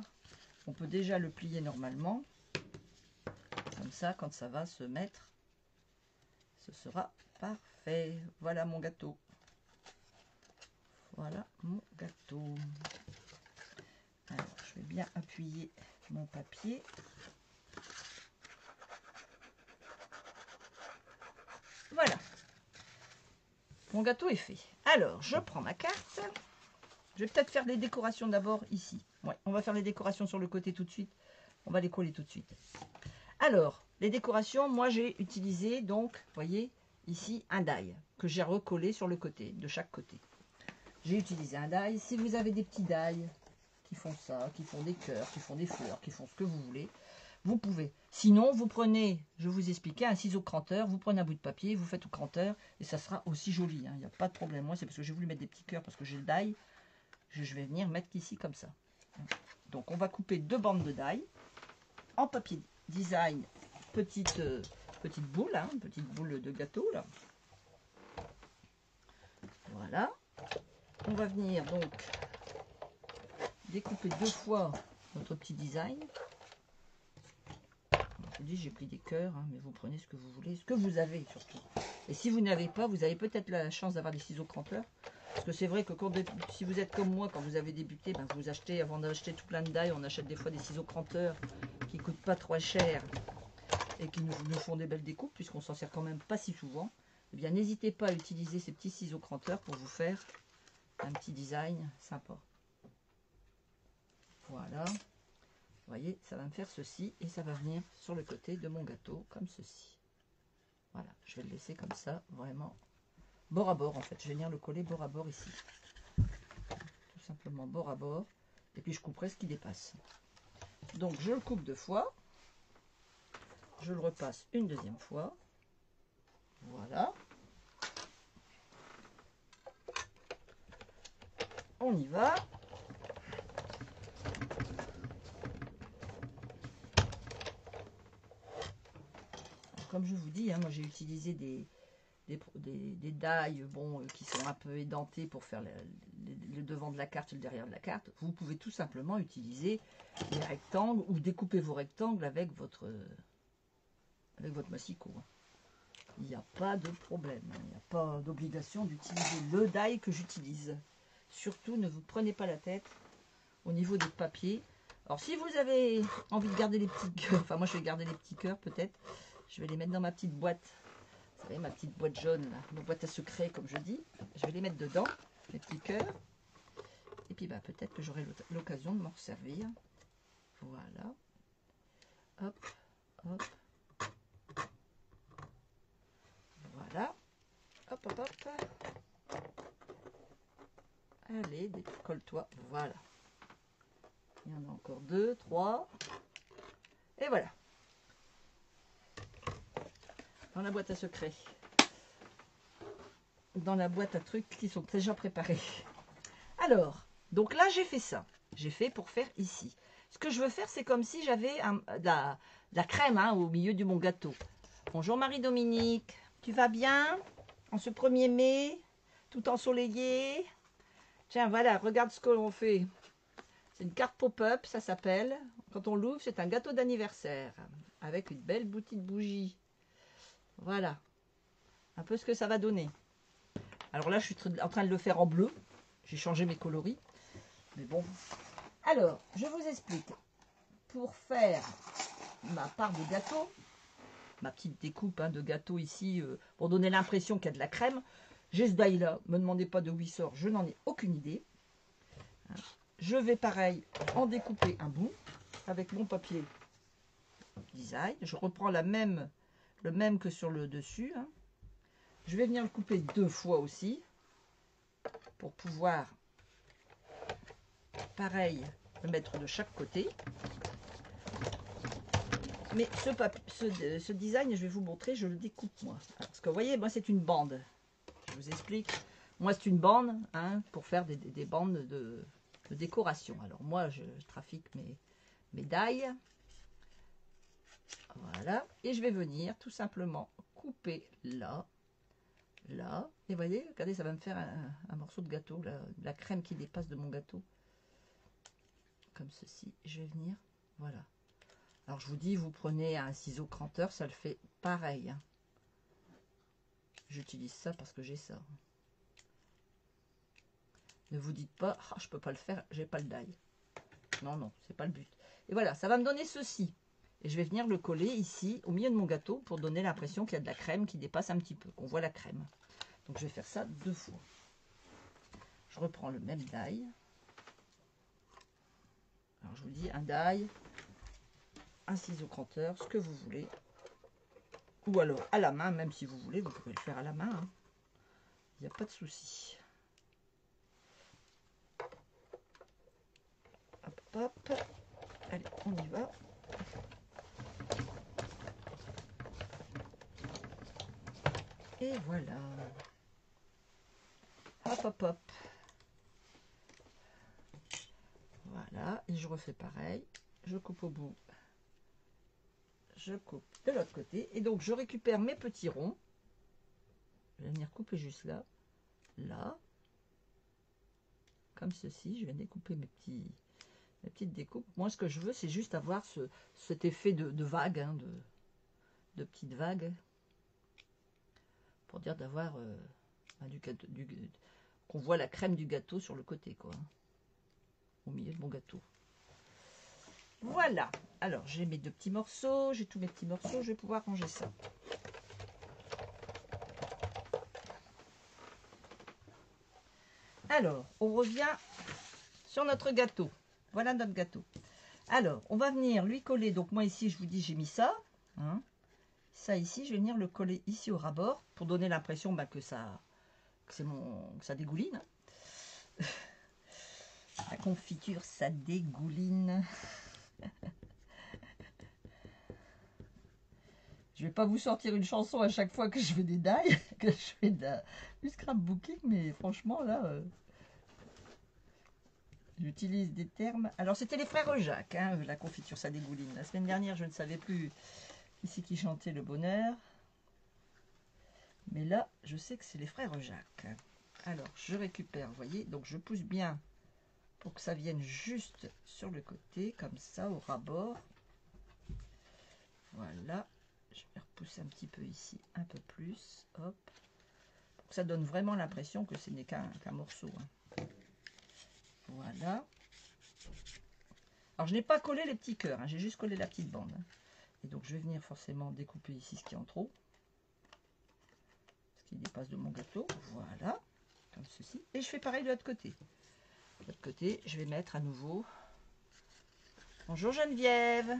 on peut déjà le plier normalement. Comme ça, quand ça va se mettre, ce sera parfait. Voilà mon gâteau. Voilà mon gâteau. Alors, je vais bien appuyer mon papier. Voilà. Mon gâteau est fait. Alors, je prends ma carte. Je vais peut-être faire les décorations d'abord ici. Ouais, on va faire les décorations sur le côté tout de suite. On va les coller tout de suite. Alors, les décorations, moi j'ai utilisé donc, vous voyez, ici un die que j'ai recollé sur le côté, de chaque côté. J'ai utilisé un die. Si vous avez des petits die qui font ça, qui font des cœurs, qui font des fleurs, qui font ce que vous voulez, vous pouvez. Sinon, vous prenez, je vous expliquais, un ciseau cranteur, vous prenez un bout de papier, vous faites au cranteur et ça sera aussi joli. Hein, il n'y a pas de problème. Moi, c'est parce que j'ai voulu mettre des petits cœurs parce que j'ai le die. Je vais venir mettre ici comme ça. Donc, on va couper 2 bandes de die en papier design, petite boule, hein, petite boule de gâteau là. Voilà. On va venir donc découper 2 fois notre petit design. Je vous dis, j'ai pris des cœurs, hein, mais vous prenez ce que vous voulez, ce que vous avez surtout. Et si vous n'avez pas, vous avez peut-être la chance d'avoir des ciseaux cranteurs. Parce que c'est vrai que si vous êtes comme moi, quand vous avez débuté, ben vous achetez, avant d'acheter tout plein de die, on achète des fois des ciseaux cranteurs qui ne coûtent pas trop cher et qui nous font des belles découpes, puisqu'on s'en sert quand même pas si souvent. Eh bien, n'hésitez pas à utiliser ces petits ciseaux cranteurs pour vous faire un petit design sympa. Voilà. Vous voyez, ça va me faire ceci et ça va venir sur le côté de mon gâteau comme ceci. Voilà, je vais le laisser comme ça, vraiment bord à bord en fait. Je vais venir le coller bord à bord ici. Tout simplement bord à bord. Et puis je couperai ce qui dépasse. Donc je le coupe 2 fois. Je le repasse une deuxième fois. Voilà. On y va. Comme je vous dis, hein, moi j'ai utilisé des die bon, qui sont un peu édentés pour faire le devant de la carte et le derrière de la carte. Vous pouvez tout simplement utiliser les rectangles ou découper vos rectangles avec votre massicot. Il n'y a pas de problème, il n'y a pas d'obligation d'utiliser le die que j'utilise. Surtout, ne vous prenez pas la tête au niveau des papiers. Alors, si vous avez envie de garder les petits cœurs, enfin moi je vais garder les petits cœurs peut-être, je vais les mettre dans ma petite boîte. Vous savez, ma petite boîte jaune, là, ma boîte à secret, comme je dis. Je vais les mettre dedans, les petits cœurs. Et puis, bah, peut-être que j'aurai l'occasion de m'en servir. Voilà. Hop, hop. Voilà. Hop, hop, hop. Allez, colle-toi. Voilà. Il y en a encore 2, 3. Et voilà. Dans la boîte à secret. Dans la boîte à trucs qui sont déjà préparés. Alors, Donc là, j'ai fait ça. J'ai fait pour faire ici. Ce que je veux faire, c'est comme si j'avais de la crème hein, au milieu de mon gâteau. Bonjour Marie-Dominique. Tu vas bien en ce 1er mai, tout ensoleillé? Tiens, voilà, regarde ce que l'on fait. C'est une carte pop-up, ça s'appelle. Quand on l'ouvre, c'est un gâteau d'anniversaire avec une belle petite bougie. Voilà, un peu ce que ça va donner. Alors là, je suis en train de le faire en bleu. J'ai changé mes coloris. Mais bon. Alors, je vous explique. Pour faire ma part de gâteau, ma petite découpe hein, de gâteau ici, pour donner l'impression qu'il y a de la crème, j'ai ce die là. Ne me demandez pas d'où il sort, je n'en ai aucune idée. Je vais pareil en découper un bout avec mon papier design. Je reprends le même que sur le dessus. Hein. Je vais venir le couper 2 fois aussi pour pouvoir pareil le mettre de chaque côté. Mais ce design, je vais vous montrer, je le découpe moi. Alors, parce que vous voyez, moi c'est une bande. Je vous explique. Moi c'est une bande hein, pour faire des bandes de décoration. Alors moi je trafique mes die. Voilà. Et je vais venir tout simplement couper là. Là. Et vous voyez, regardez, ça va me faire un morceau de gâteau, là, de la crème qui dépasse de mon gâteau. Comme ceci. Je vais venir. Voilà. Alors je vous dis, vous prenez un ciseau cranteur, ça le fait pareil. Hein. J'utilise ça parce que j'ai ça. Ne vous dites pas, ah, je peux pas le faire, j'ai pas le die. Non, non, c'est pas le but. Et voilà, ça va me donner ceci. Et je vais venir le coller ici, au milieu de mon gâteau, pour donner l'impression qu'il y a de la crème qui dépasse un petit peu, qu'on voit la crème. Donc je vais faire ça 2 fois. Je reprends le même die. Alors je vous dis, un die, un ciseau cranteur, ce que vous voulez. Ou alors à la main, même si vous voulez, vous pouvez le faire à la main. Hein. Il n'y a pas de souci. Hop, hop. Allez, on y va. Et voilà. Hop, hop, hop. Voilà. Et je refais pareil. Je coupe au bout. Je coupe de l'autre côté. Et donc, je récupère mes petits ronds. Je vais venir couper juste là. Là. Comme ceci. Je vais découper mes petites découpes. Moi, ce que je veux, c'est juste avoir cet effet de vague. Hein, de petites vagues. Pour dire d'avoir qu'on voit la crème du gâteau sur le côté, quoi. Au milieu de mon gâteau. Voilà. Alors, j'ai mes 2 petits morceaux. J'ai tous mes petits morceaux. Je vais pouvoir ranger ça. Alors, on revient sur notre gâteau. Voilà notre gâteau. Alors, on va venir lui coller. Donc, moi, ici, je vous dis, j'ai mis ça. Hein. Ça, ici, je vais venir le coller ici au ras-bord pour donner l'impression bah, que ça dégouline. La confiture, ça dégouline. Je vais pas vous sortir une chanson à chaque fois que je fais des die, que je fais du scrapbooking, mais franchement, là, j'utilise des termes. Alors, c'était les frères Jacques, hein, la confiture, ça dégouline. La semaine dernière, je ne savais plus ici qui chantait le bonheur. Mais là, je sais que c'est les frères Jacques. Alors, je récupère, vous voyez, donc je pousse bien pour que ça vienne juste sur le côté, comme ça, au ras-bord. Voilà. Je vais repousser un petit peu ici, un peu plus. Hop. Pour que ça donne vraiment l'impression que ce n'est qu'un morceau. Hein. Voilà. Alors, je n'ai pas collé les petits cœurs. Hein, j'ai juste collé la petite bande. Hein. Et donc, je vais venir forcément découper ici ce qui est en trop. Ce qui dépasse de mon gâteau. Voilà. Comme ceci. Et je fais pareil de l'autre côté. De l'autre côté, je vais mettre à nouveau. Bonjour Geneviève.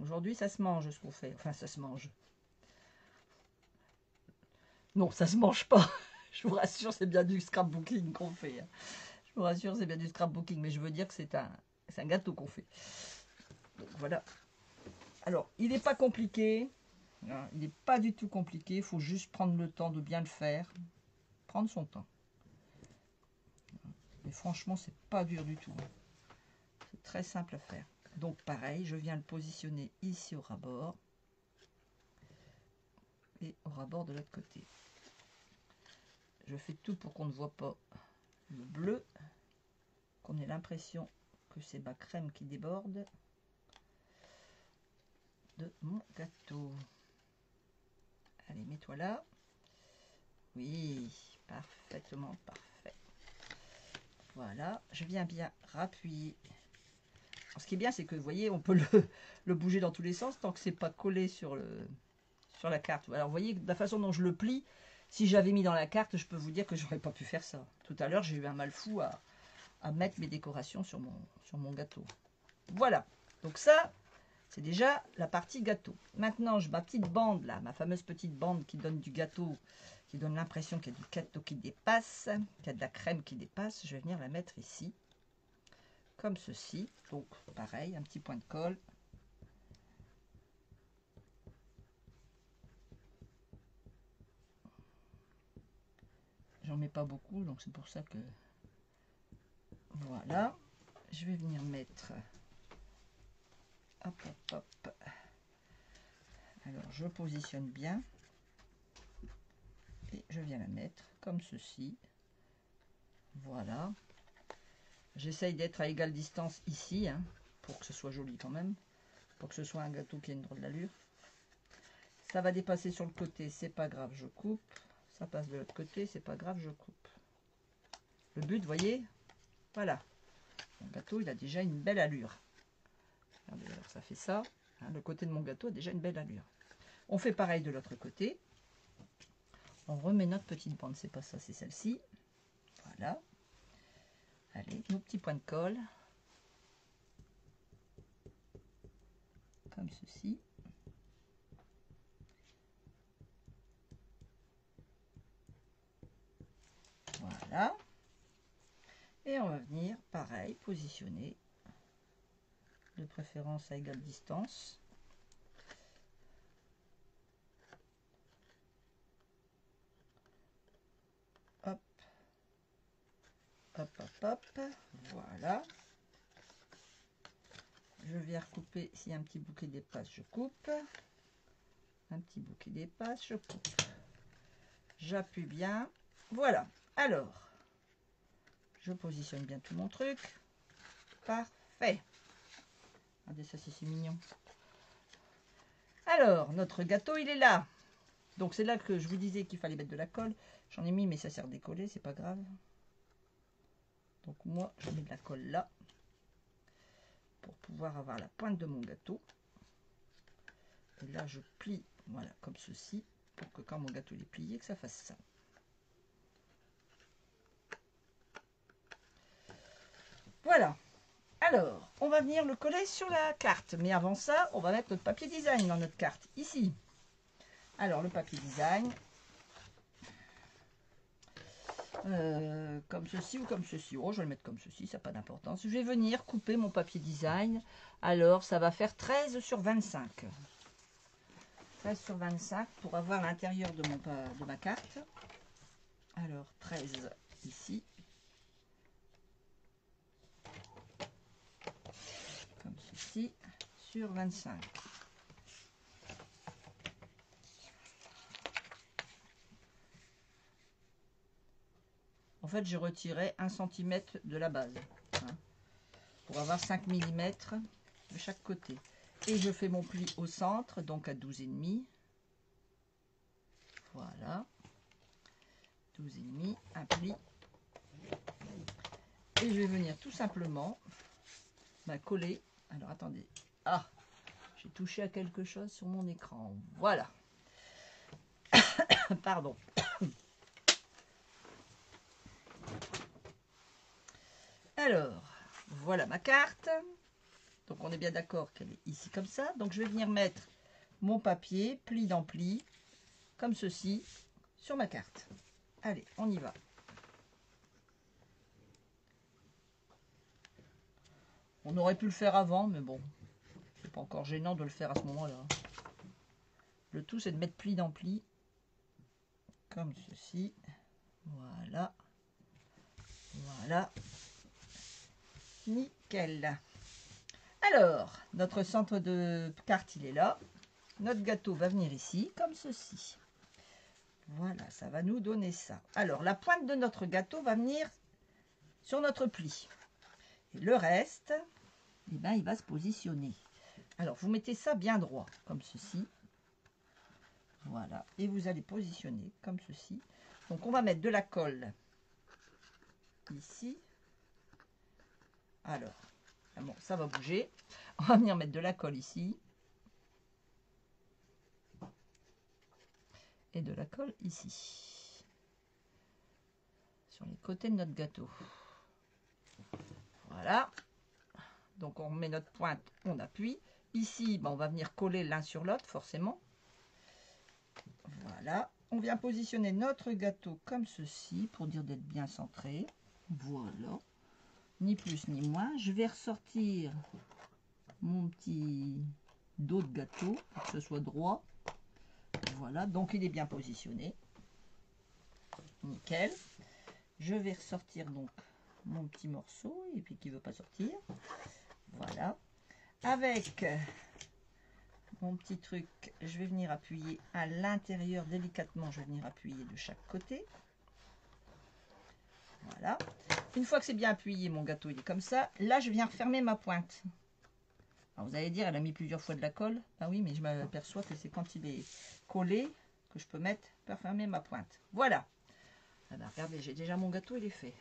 Aujourd'hui, ça se mange ce qu'on fait. Enfin, ça se mange. Non, ça se mange pas. Je vous rassure, c'est bien du scrapbooking qu'on fait. Je vous rassure, c'est bien du scrapbooking. Mais je veux dire que c'est un gâteau qu'on fait. Donc, voilà. Alors, il n'est pas compliqué. Hein, il n'est pas du tout compliqué. Il faut juste prendre le temps de bien le faire. Prendre son temps. Mais franchement, c'est pas dur du tout. C'est très simple à faire. Donc pareil, je viens le positionner ici au ras-bord. Et au ras-bord de l'autre côté. Je fais tout pour qu'on ne voit pas le bleu. Qu'on ait l'impression que c'est ma crème qui déborde de mon gâteau. Allez, mets-toi là. Oui, parfaitement parfait. Voilà, je viens bien rappuyer. Alors, ce qui est bien, c'est que vous voyez, on peut le bouger dans tous les sens tant que c'est pas collé sur la carte. Alors, vous voyez, de la façon dont je le plie, si j'avais mis dans la carte, je peux vous dire que j'aurais pas pu faire ça. Tout à l'heure, j'ai eu un mal fou à mettre mes décorations sur mon gâteau. Voilà, donc ça, c'est déjà la partie gâteau. Maintenant, ma petite bande là, ma fameuse petite bande qui donne du gâteau, qui donne l'impression qu'il y a du gâteau qui dépasse, qu'il y a de la crème qui dépasse, je vais venir la mettre ici, comme ceci. Donc, pareil, un petit point de colle. J'en mets pas beaucoup, donc c'est pour ça que... Voilà. Je vais venir mettre... Hop, hop, hop. Alors, je positionne bien. Et je viens la mettre comme ceci. Voilà. J'essaye d'être à égale distance ici, hein, pour que ce soit joli quand même. Pour que ce soit un gâteau qui ait une drôle d'allure. Ça va dépasser sur le côté, c'est pas grave, je coupe. Ça passe de l'autre côté, c'est pas grave, je coupe. Le but, vous voyez, voilà. Mon gâteau, il a déjà une belle allure. Regardez, alors ça fait ça. Hein, le côté de mon gâteau a déjà une belle allure. On fait pareil de l'autre côté. On remet notre petite bande, c'est pas ça, c'est celle-ci. Voilà. Allez, nos petits points de colle. Comme ceci. Voilà. Et on va venir, pareil, positionner. De préférence à égale distance. Hop. Hop, hop, hop. Voilà. Je viens recouper. S'il y a un petit bouquet dépasse, je coupe. Un petit bouquet dépasse, je coupe. J'appuie bien. Voilà. Alors, je positionne bien tout mon truc. Parfait. Regardez ça, c'est mignon. Alors, notre gâteau, il est là. Donc, c'est là que je vous disais qu'il fallait mettre de la colle. J'en ai mis, mais ça sert décoller, c'est pas grave. Donc, moi, je mets de la colle là. Pour pouvoir avoir la pointe de mon gâteau. Et là, je plie, voilà, comme ceci. Pour que quand mon gâteau est plié, que ça fasse ça. Voilà. Alors, on va venir le coller sur la carte. Mais avant ça, on va mettre notre papier design dans notre carte. Ici. Alors, le papier design. Comme ceci ou comme ceci. Oh, je vais le mettre comme ceci, ça n'a pas d'importance. Je vais venir couper mon papier design. Alors, ça va faire 13 sur 25. 13 sur 25 pour avoir l'intérieur de ma carte. Alors, 13 ici. Comme ceci, sur 25. En fait, j'ai retiré 1 cm de la base. Hein, pour avoir 5 mm de chaque côté. Et je fais mon pli au centre, donc à 12,5. Voilà. 12,5, un pli. Et je vais venir tout simplement coller. Alors, attendez. Ah, j'ai touché à quelque chose sur mon écran. Voilà. Pardon. Alors, voilà ma carte. Donc, on est bien d'accord qu'elle est ici comme ça. Donc, je vais venir mettre mon papier, pli dans pli, comme ceci, sur ma carte. Allez, on y va. On aurait pu le faire avant, mais bon, c'est pas encore gênant de le faire à ce moment-là. Le tout, c'est de mettre pli dans pli, comme ceci. Voilà. Voilà. Nickel. Alors, notre centre de carte, il est là. Notre gâteau va venir ici, comme ceci. Voilà, ça va nous donner ça. Alors, la pointe de notre gâteau va venir sur notre pli. Et le reste, eh ben, il va se positionner. Alors, vous mettez ça bien droit, comme ceci. Voilà, et vous allez positionner comme ceci. Donc, on va mettre de la colle ici. Alors, bon, ça va bouger. On va venir mettre de la colle ici. Et de la colle ici. Sur les côtés de notre gâteau. Voilà. Donc, on met notre pointe, on appuie. Ici, ben, on va venir coller l'un sur l'autre, forcément. Voilà. On vient positionner notre gâteau comme ceci, pour dire d'être bien centré. Voilà. Ni plus ni moins. Je vais ressortir mon petit dos de gâteau pour que ce soit droit. Voilà, donc il est bien positionné. Nickel. Je vais ressortir donc mon petit morceau et puis qui ne veut pas sortir. Voilà. Avec mon petit truc, je vais venir appuyer à l'intérieur délicatement. Je vais venir appuyer de chaque côté. Voilà. Une fois que c'est bien appuyé, mon gâteau il est comme ça. Là, je viens refermer ma pointe. Alors, vous allez dire, elle a mis plusieurs fois de la colle. Ah oui, mais je m'aperçois que c'est quand il est collé que je peux mettre pour fermer ma pointe. Voilà. Ah ben, regardez, j'ai déjà mon gâteau, il est fait.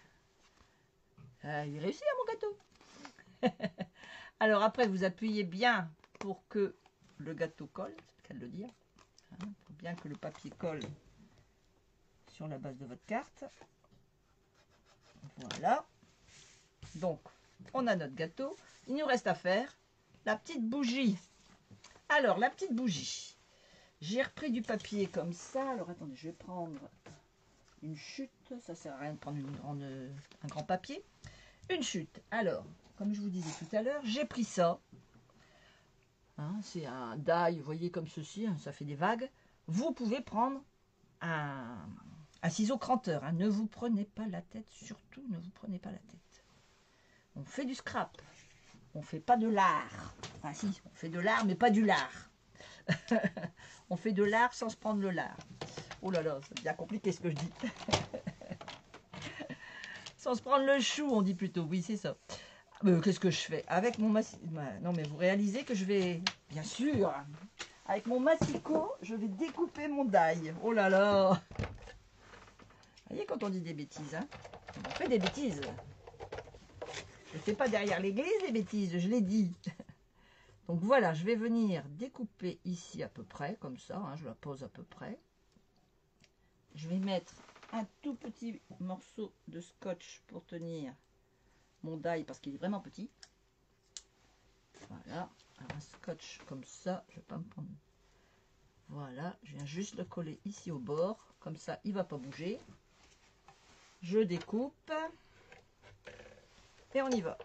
Il est réussi à mon gâteau. Alors après, vous appuyez bien pour que le gâteau colle, c'est le cas de le dire. Hein, pour bien que le papier colle sur la base de votre carte. Voilà. Donc, on a notre gâteau. Il nous reste à faire la petite bougie. Alors, la petite bougie. J'ai repris du papier comme ça. Alors, attendez, je vais prendre une chute. Ça sert à rien de prendre un grand papier. Une chute. Alors, comme je vous disais tout à l'heure, j'ai pris ça. Hein, c'est un die, vous voyez, comme ceci. Hein, ça fait des vagues. Vous pouvez prendre un ciseau cranteur. Hein. Ne vous prenez pas la tête. Surtout, ne vous prenez pas la tête. On fait du scrap. On fait pas de l'art. Enfin si, on fait de l'art, mais pas du lard. On fait de l'art sans se prendre le lard. Oh là là, c'est bien compliqué ce que je dis. Sans se prendre le chou, on dit plutôt. Oui, c'est ça. Qu'est-ce que je fais? Avec mon massicot. Non, mais vous réalisez que je vais... Bien sûr. Avec mon massicot, je vais découper mon die. Oh là là. Vous voyez quand on dit des bêtises, hein? On fait des bêtises. Je ne fais pas derrière l'église des bêtises, je l'ai dit. Donc voilà, je vais venir découper ici à peu près, comme ça, hein, je la pose à peu près. Je vais mettre un tout petit morceau de scotch pour tenir mon die parce qu'il est vraiment petit. Voilà, un scotch comme ça, je ne vais pas me prendre. Voilà, je viens juste le coller ici au bord, comme ça il ne va pas bouger. Je découpe. Et on y va.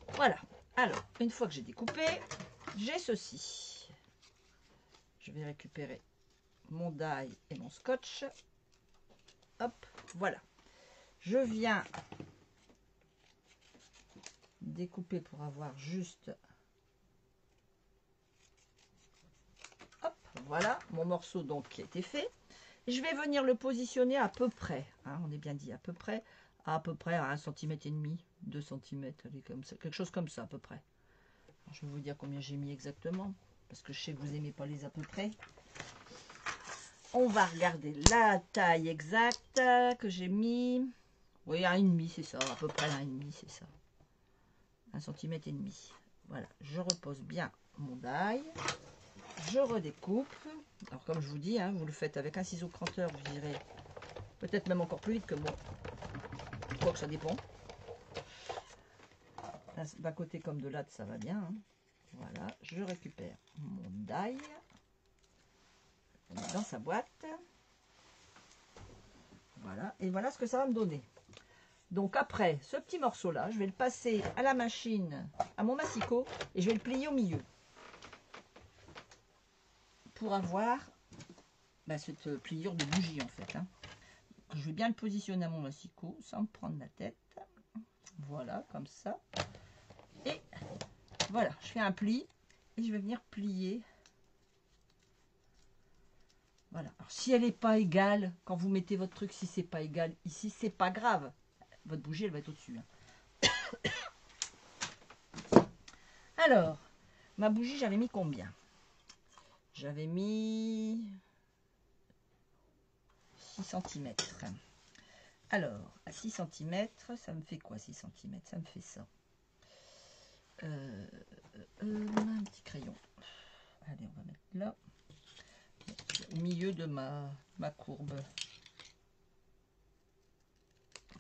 Voilà. Alors, une fois que j'ai découpé, j'ai ceci. Je vais récupérer mon die et mon scotch. Hop, voilà. Je viens découper pour avoir juste... Hop, voilà, mon morceau donc qui a été fait. Je vais venir le positionner à peu près, hein, on est bien dit à peu près à 1,5 cm, 2 cm, allez, comme ça, quelque chose comme ça à peu près. Alors, je vais vous dire combien j'ai mis exactement, parce que je sais que vous n'aimez pas les à peu près. On va regarder la taille exacte que j'ai mis. Oui, 1,5, c'est ça, à peu près 1,5, c'est ça. 1,5 cm. Voilà, je repose bien mon die. Je redécoupe. Alors comme je vous dis, hein, vous le faites avec un ciseau cranteur, vous irez peut-être même encore plus vite que moi. Je crois que ça dépend. D'un côté comme de l'autre, ça va bien. Hein. Voilà, je récupère mon die. Je le mets dans sa boîte. Voilà, et voilà ce que ça va me donner. Donc après, ce petit morceau-là, je vais le passer à la machine, à mon massicot, et je vais le plier au milieu. Pour avoir cette pliure de bougie en fait. Hein. Je vais bien le positionner à mon massicot sans me prendre la tête. Voilà, comme ça. Et voilà, je fais un pli et je vais venir plier. Voilà. Alors, si elle n'est pas égale, quand vous mettez votre truc, si c'est pas égal ici, c'est pas grave. Votre bougie, elle va être au-dessus. Alors, ma bougie, j'avais mis combien? J'avais mis 6 cm. Alors, à 6 cm, ça me fait quoi 6 cm? Ça me fait ça. Un petit crayon. Allez, on va mettre là. Au milieu de ma courbe.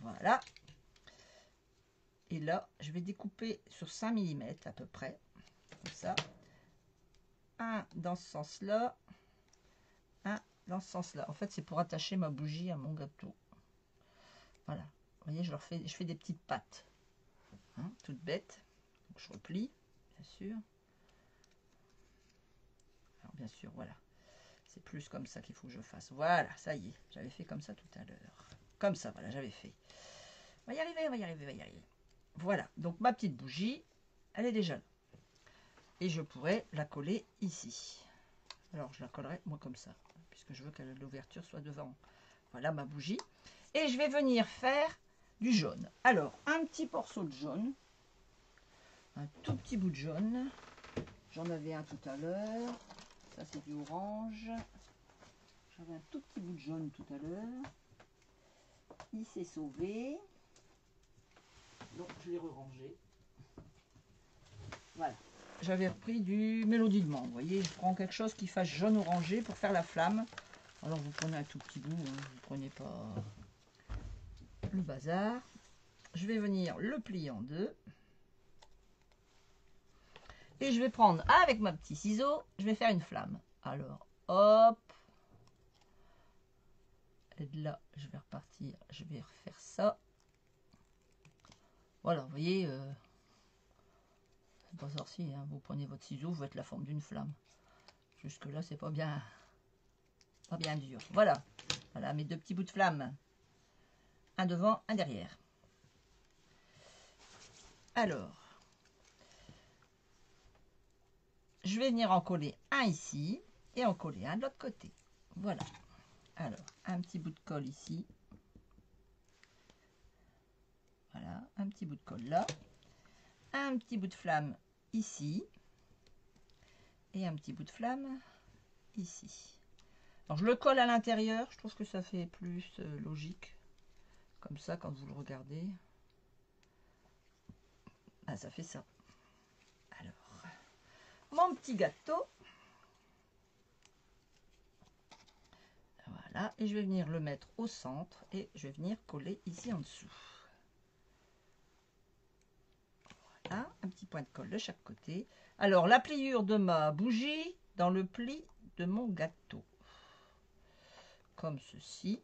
Voilà. Et là, je vais découper sur 5 mm à peu près. Comme ça. Un dans ce sens-là. Un dans ce sens-là. En fait, c'est pour attacher ma bougie à mon gâteau. Voilà. Vous voyez, je fais des petites pattes. Hein, toutes bêtes. Donc, je replie, bien sûr. Alors, bien sûr, voilà. C'est plus comme ça qu'il faut que je fasse. Voilà, ça y est. J'avais fait comme ça tout à l'heure. Comme ça, voilà, j'avais fait. On va y arriver, on va y arriver, on va y arriver. Voilà, donc ma petite bougie, elle est déjà là. Et je pourrais la coller ici. Alors, je la collerai, moi, comme ça. Puisque je veux que l'ouverture soit devant. Voilà ma bougie. Et je vais venir faire du jaune. Alors, un petit morceau de jaune. Un tout petit bout de jaune. J'en avais un tout à l'heure. Ça, c'est du orange. J'avais un tout petit bout de jaune tout à l'heure. Il s'est sauvé. Donc, je l'ai rerangé. Voilà. J'avais repris du mélodie de menthe. Vous voyez, je prends quelque chose qui fasse jaune orangé pour faire la flamme. Alors, vous prenez un tout petit bout. Hein, vous ne prenez pas le bazar. Je vais venir le plier en deux. Et je vais prendre, avec ma petit ciseau, je vais faire une flamme. Alors, hop. Et de là, je vais repartir. Je vais refaire ça. Voilà, vous voyez, c'est pas sorcier. Hein, vous prenez votre ciseau, vous faites la forme d'une flamme. Jusque là, c'est pas bien dur. Voilà. Voilà mes deux petits bouts de flamme. Un devant, un derrière. Alors, je vais venir en coller un ici et en coller un de l'autre côté. Voilà. Alors, un petit bout de colle ici. Voilà, un petit bout de colle là. Un petit bout de flamme ici. Et un petit bout de flamme ici. Alors, je le colle à l'intérieur. Je trouve que ça fait plus logique. Comme ça, quand vous le regardez. Ah, ça fait ça. Alors, mon petit gâteau. Voilà, et je vais venir le mettre au centre et je vais venir coller ici en dessous. Voilà, un petit point de colle de chaque côté. Alors, la pliure de ma bougie dans le pli de mon gâteau. Comme ceci.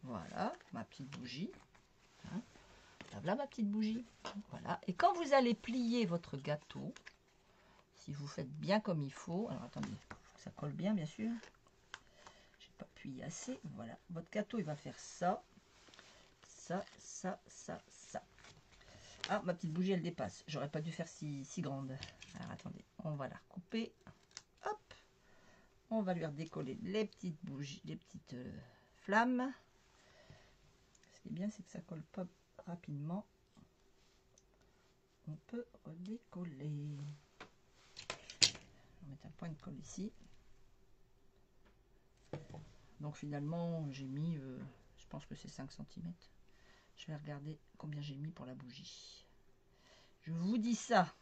Voilà, ma petite bougie. Hein, voilà ma petite bougie. Voilà, et quand vous allez plier votre gâteau, si vous faites bien comme il faut, alors attendez, ça colle bien, bien sûr. Pas appuyé assez. Voilà, votre gâteau il va faire ça, ça, ça, ça, ça. Ah, ma petite bougie elle dépasse. J'aurais pas dû faire si grande. Alors attendez, on va la recouper. Hop, on va lui redécoller les petites bougies, les petites flammes. Ce qui est bien, c'est que ça colle pas rapidement. On peut redécoller. On va mettre un point de colle ici. Donc finalement, j'ai mis, je pense que c'est 5 cm. Je vais regarder combien j'ai mis pour la bougie. Je vous dis ça.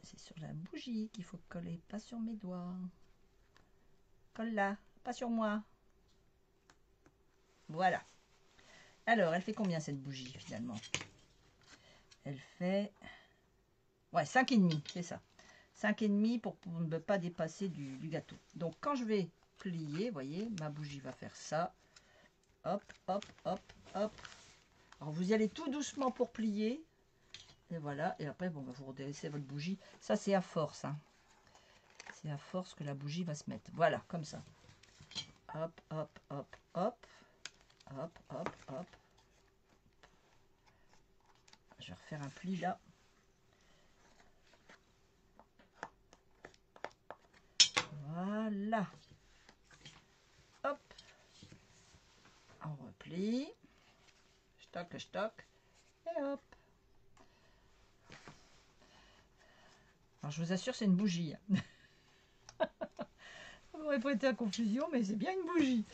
C'est sur la bougie qu'il faut coller, pas sur mes doigts. Colle là, pas sur moi. Voilà. Alors, elle fait combien cette bougie finalement? Elle fait... Ouais, 5,5, c'est ça. 5,5 pour ne pas dépasser du gâteau. Donc quand je vais plier, vous voyez, ma bougie va faire ça. Hop, hop, hop, hop. Alors vous y allez tout doucement pour plier. Et voilà, et après, bon, vous redressez votre bougie. Ça, c'est à force. Hein. C'est à force que la bougie va se mettre. Voilà, comme ça. Hop, hop, hop, hop. Hop, hop, hop. Je vais refaire un pli là. Voilà. Hop. On replie. Stock, stock. Et hop. Alors je vous assure, c'est une bougie. Vous m'aurez prêté à confusion, mais c'est bien une bougie.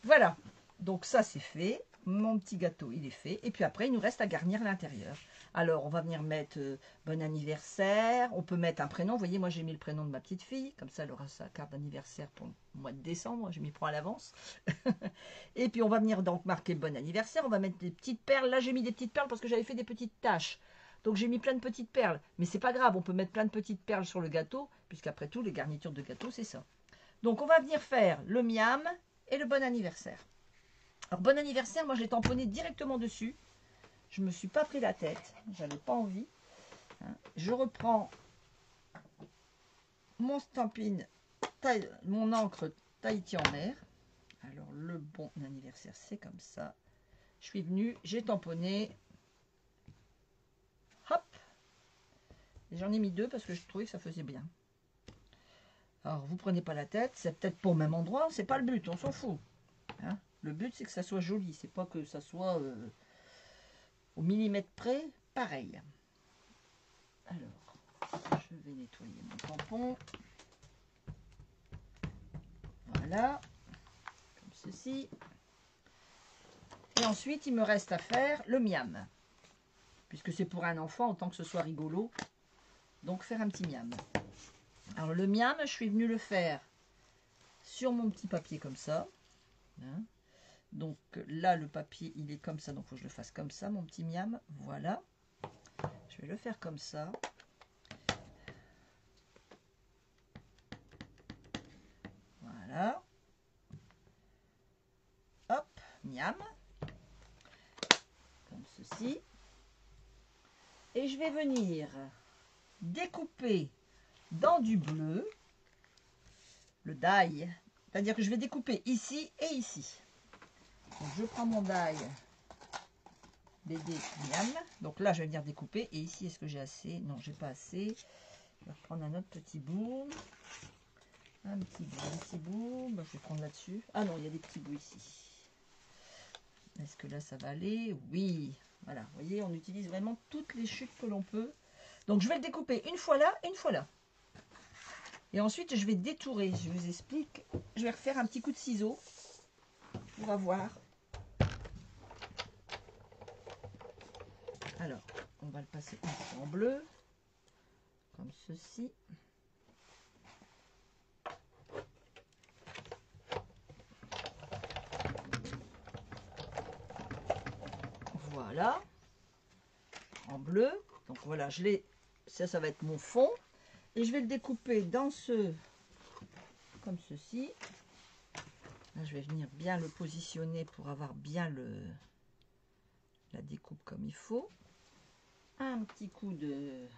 Voilà. Donc ça, c'est fait. Mon petit gâteau, il est fait. Et puis après, il nous reste à garnir l'intérieur. Alors, on va venir mettre bon anniversaire. On peut mettre un prénom. Vous voyez, moi, j'ai mis le prénom de ma petite fille. Comme ça, elle aura sa carte d'anniversaire pour le mois de décembre. Je m'y prends à l'avance. Et puis, on va venir donc marquer bon anniversaire. On va mettre des petites perles. Là, j'ai mis des petites perles parce que j'avais fait des petites taches. Donc, j'ai mis plein de petites perles. Mais c'est pas grave. On peut mettre plein de petites perles sur le gâteau. Puisqu'après tout, les garnitures de gâteau, c'est ça. Donc, on va venir faire le miam et le bon anniversaire. Alors, bon anniversaire, moi, je l'ai tamponné directement dessus. Je ne me suis pas pris la tête. J'avais pas envie. Je reprends mon Stampin', mon encre Tahiti en mer. Alors, le bon anniversaire, c'est comme ça. Je suis venue, j'ai tamponné. Hop. J'en ai mis 2 parce que je trouvais que ça faisait bien. Alors, vous prenez pas la tête. C'est peut-être pas au même endroit. C'est pas le but. On s'en fout. Hein, le but, c'est que ça soit joli. C'est pas que ça soit au millimètre près. Pareil. Alors, je vais nettoyer mon tampon. Voilà. Comme ceci. Et ensuite, il me reste à faire le miam. Puisque c'est pour un enfant, autant que ce soit rigolo. Donc, faire un petit miam. Alors, le miam, je suis venue le faire sur mon petit papier comme ça. Hein. Donc, là, le papier, il est comme ça. Donc, il faut que je le fasse comme ça, mon petit miam. Voilà. Je vais le faire comme ça. Voilà. Hop, miam. Comme ceci. Et je vais venir découper dans du bleu le die. C'est-à-dire que je vais découper ici et ici. Donc, je prends mon die BD miam. Donc là, je vais venir découper. Et ici, est-ce que j'ai assez? Non, j'ai pas assez. Je vais reprendre un autre petit bout. Un petit bout. Ben, je vais prendre là-dessus. Ah non, il y a des petits bouts ici. Est-ce que là, ça va aller? Oui. Voilà, vous voyez, on utilise vraiment toutes les chutes que l'on peut. Donc, je vais le découper une fois là, une fois là. Et ensuite, je vais détourer. Je vous explique. Je vais refaire un petit coup de ciseau. On va voir. Alors, on va le passer ici en bleu. Comme ceci. Voilà. En bleu. Donc, voilà, je l'ai. Ça va être mon fond. Et je vais le découper dans ce... Comme ceci. Là, je vais venir bien le positionner pour avoir bien la découpe comme il faut. Un petit coup de...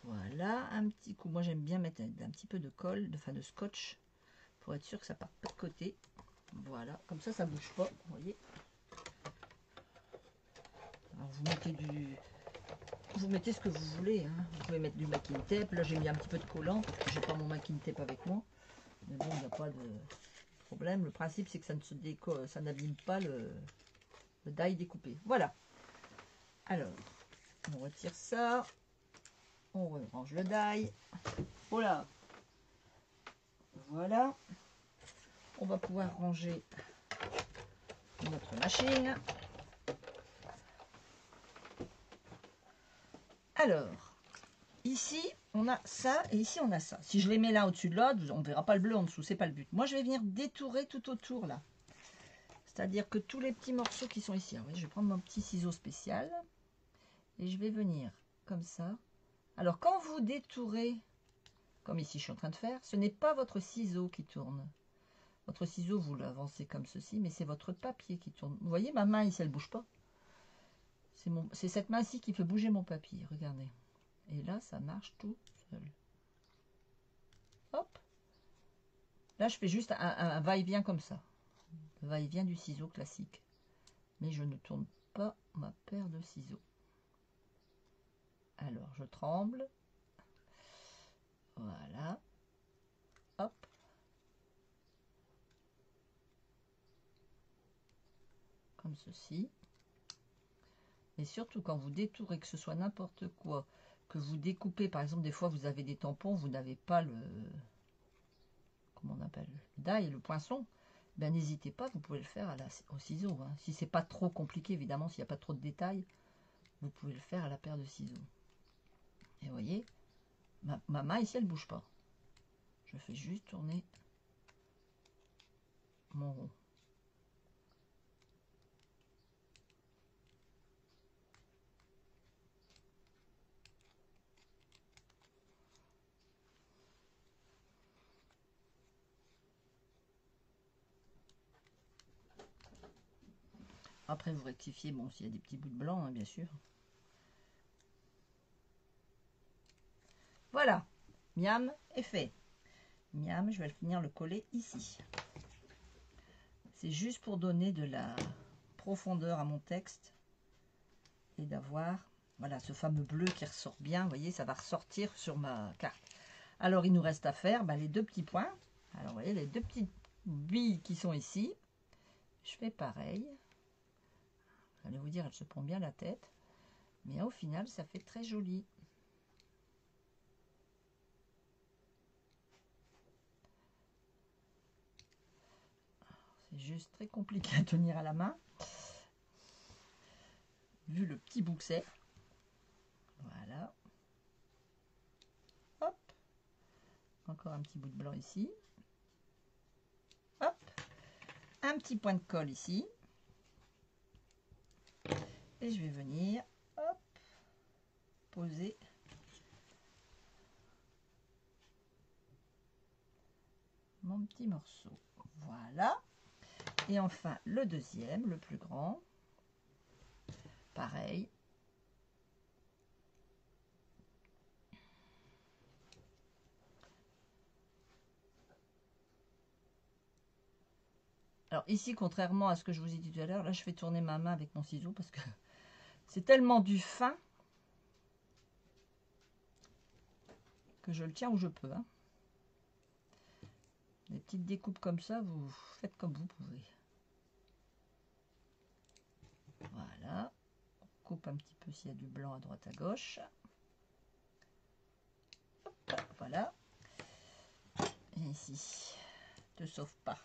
Voilà, un petit coup. Moi, j'aime bien mettre un petit peu de colle, de scotch, pour être sûr que ça parte pas de côté. Voilà, comme ça, ça bouge pas, vous voyez. Alors, vous mettez ce que vous voulez. Hein. Vous pouvez mettre du masking tape. Là, j'ai mis un petit peu de collant, parce que j'ai pas mon masking tape avec moi. Mais bon, il n'y a pas de problème. Le principe, c'est que ça ne se décolle, ça n'abîme pas le die découpé. Voilà. Alors, on retire ça. On range le die. Voilà. Voilà. On va pouvoir ranger notre machine. Alors, ici, on a ça et ici, on a ça. Si je les mets l'un au-dessus de l'autre, on ne verra pas le bleu en dessous. C'est pas le but. Moi, je vais venir détourer tout autour, là. C'est-à-dire que tous les petits morceaux qui sont ici. Alors, je vais prendre mon petit ciseau spécial. Et je vais venir comme ça. Alors, quand vous détourez, comme ici je suis en train de faire, ce n'est pas votre ciseau qui tourne. Votre ciseau, vous l'avancez comme ceci, mais c'est votre papier qui tourne. Vous voyez, ma main ici, elle ne bouge pas. C'est cette main-ci qui fait bouger mon papier, regardez. Et là, ça marche tout seul. Hop. Là, je fais juste un va-et-vient comme ça. Va-et-vient du ciseau classique. Mais je ne tourne pas ma paire de ciseaux. Alors, je tremble. Voilà. Hop. Comme ceci. Et surtout, quand vous détourez, que ce soit n'importe quoi, que vous découpez, par exemple, des fois, vous avez des tampons, vous n'avez pas le... Comment on appelle? Le die, le poinçon. Ben, n'hésitez pas, vous pouvez le faire au ciseau. Hein. Si c'est pas trop compliqué, évidemment, s'il n'y a pas trop de détails, vous pouvez le faire à la paire de ciseaux. Et vous voyez, ma main ici, elle ne bouge pas. Je fais juste tourner mon rond. Après, vous rectifiez, bon, s'il y a des petits bouts de blanc, hein, bien sûr. Voilà, miam est fait. Miam, je vais venir le coller ici. C'est juste pour donner de la profondeur à mon texte et d'avoir, voilà, ce fameux bleu qui ressort bien. Vous voyez, ça va ressortir sur ma carte. Alors, il nous reste à faire les deux petits points. Alors, vous voyez, les deux petites billes qui sont ici. Je fais pareil. Vous allez vous dire, elle se prend bien la tête. Mais au final, ça fait très joli. C'est juste très compliqué à tenir à la main. Vu le petit bout que c'est. Voilà. Hop. Encore un petit bout de blanc ici. Hop. Un petit point de colle ici. Et je vais venir, hop, poser mon petit morceau. Voilà. Et enfin, le deuxième, le plus grand. Pareil. Alors ici, contrairement à ce que je vous ai dit tout à l'heure, là je fais tourner ma main avec mon ciseau parce que c'est tellement du fin que je le tiens où je peux. Hein. Des petites découpes comme ça, vous faites comme vous pouvez. Voilà. On coupe un petit peu s'il y a du blanc à droite à gauche. Hop, voilà. Et ici, te sauve pas.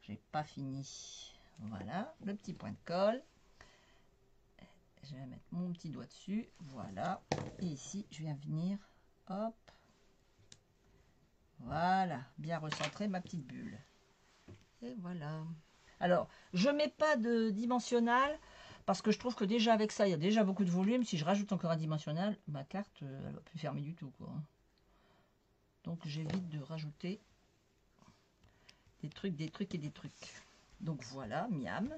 J'ai pas fini. Voilà, le petit point de colle. Je vais mettre mon petit doigt dessus. Voilà. Et ici, je viens venir. Hop. Voilà. Bien recentrer ma petite bulle. Et voilà. Alors, je mets pas de dimensionnel parce que je trouve que déjà avec ça, il y a déjà beaucoup de volume. Si je rajoute encore un dimensionnel, ma carte, elle va plus fermer du tout, quoi. Donc, j'évite de rajouter des trucs et des trucs. Donc, voilà, miam.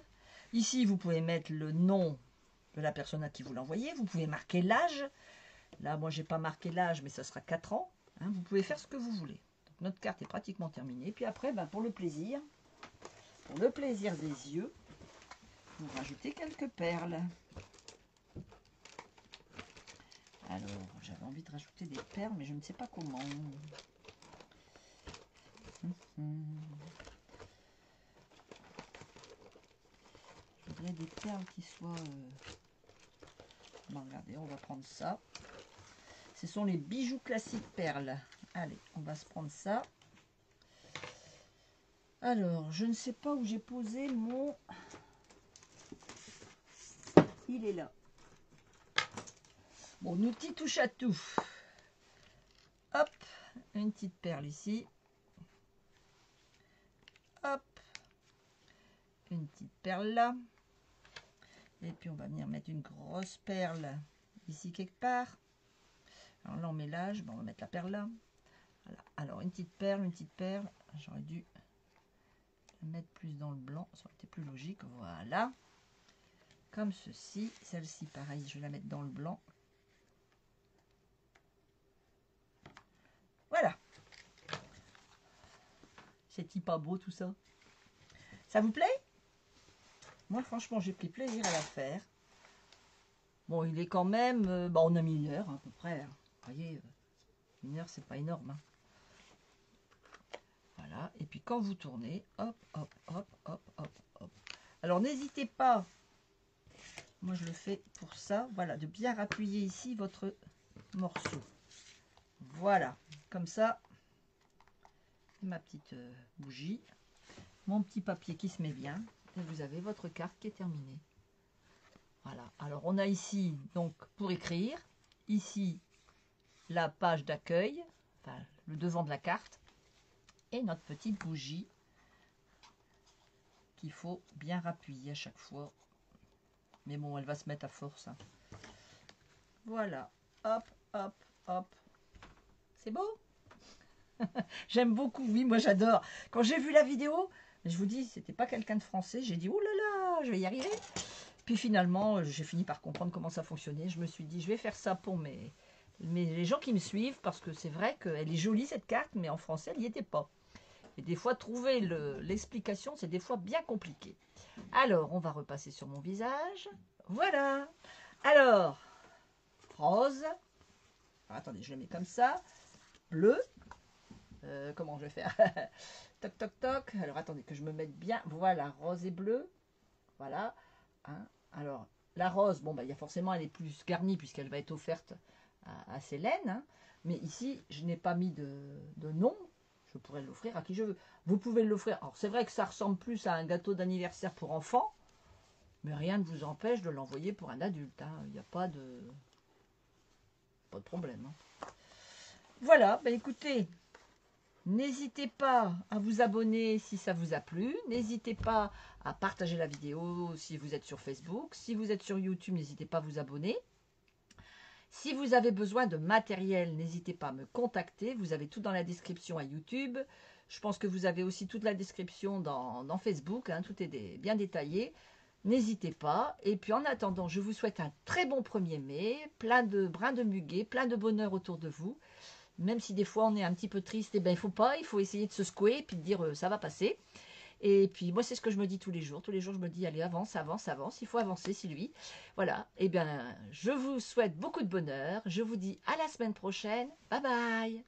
Ici, vous pouvez mettre le nom de la personne à qui vous l'envoyez. Vous pouvez marquer l'âge. Là, moi, j'ai pas marqué l'âge, mais ça sera 4 ans. Hein, vous pouvez faire ce que vous voulez. Donc, notre carte est pratiquement terminée. Puis après, pour le plaisir des yeux, vous rajoutez quelques perles. Alors, j'avais envie de rajouter des perles, mais je ne sais pas comment. Je voudrais des perles qui soient... Bon, regardez, on va prendre ça. Ce sont les bijoux classiques perles. Allez, on va se prendre ça. Alors, je ne sais pas où j'ai posé mon... Il est là. Mon outil touche à tout. Hop, une petite perle ici. Hop, une petite perle là. Et puis on va venir mettre une grosse perle ici quelque part. Alors là on mélange, on va mettre la perle là. Voilà. Alors une petite perle. J'aurais dû la mettre plus dans le blanc, ça aurait été plus logique. Voilà. Comme ceci. Celle-ci pareil, je vais la mettre dans le blanc. C'est pas beau tout ça. Ça vous plaît? Moi, franchement, j'ai pris plaisir à la faire. Bon, il est quand même... on a mis 1 heure à peu près. Hein. Vous voyez, 1 heure, c'est pas énorme. Hein. Voilà. Et puis quand vous tournez, hop, hop, hop, hop, hop, hop. Alors, n'hésitez pas, moi je le fais pour ça, voilà, de bien appuyer ici votre morceau. Voilà, comme ça, ma petite bougie, mon petit papier qui se met bien, et vous avez votre carte qui est terminée. Voilà, alors on a ici, donc, pour écrire, ici, la page d'accueil, enfin, le devant de la carte, et notre petite bougie qu'il faut bien appuyer à chaque fois. Mais bon, elle va se mettre à force. Hein. Voilà, hop, hop, hop. C'est beau? J'aime beaucoup, oui, moi j'adore. Quand j'ai vu la vidéo, je vous dis, c'était pas quelqu'un de français, j'ai dit, oh là là, je vais y arriver. Puis finalement, j'ai fini par comprendre comment ça fonctionnait. Je me suis dit, je vais faire ça pour les gens qui me suivent, parce que c'est vrai qu'elle est jolie cette carte, mais en français, elle n'y était pas. Et des fois, trouver l'explication, c'est des fois bien compliqué. Alors, on va repasser sur mon visage. Voilà. Alors, rose. Alors, attendez, je le mets comme ça. Bleu. Comment je vais faire? Toc, toc, toc. Alors, attendez que je me mette bien. Voilà, rose et bleu. Voilà. Hein. Alors, la rose, bon, bah, il y a forcément, elle est plus garnie puisqu'elle va être offerte à Célène. Hein. Mais ici, je n'ai pas mis de nom. Je pourrais l'offrir à qui je veux. Vous pouvez l'offrir. Alors, c'est vrai que ça ressemble plus à un gâteau d'anniversaire pour enfants. Mais rien ne vous empêche de l'envoyer pour un adulte. Hein. Il n'y a pas de problème. Hein. Voilà, bah écoutez, n'hésitez pas à vous abonner si ça vous a plu. N'hésitez pas à partager la vidéo si vous êtes sur Facebook. Si vous êtes sur YouTube, n'hésitez pas à vous abonner. Si vous avez besoin de matériel, n'hésitez pas à me contacter. Vous avez tout dans la description à YouTube. Je pense que vous avez aussi toute la description dans Facebook. Hein. Tout est bien détaillé. N'hésitez pas. Et puis en attendant, je vous souhaite un très bon 1er mai, plein de brins de muguet, plein de bonheur autour de vous. Même si des fois on est un petit peu triste, eh ben, il faut essayer de se secouer et puis de dire ça va passer. Et puis moi c'est ce que je me dis tous les jours. Tous les jours je me dis allez avance, avance, avance. Il faut avancer Sylvie. Voilà. Et bien je vous souhaite beaucoup de bonheur. Je vous dis à la semaine prochaine. Bye bye.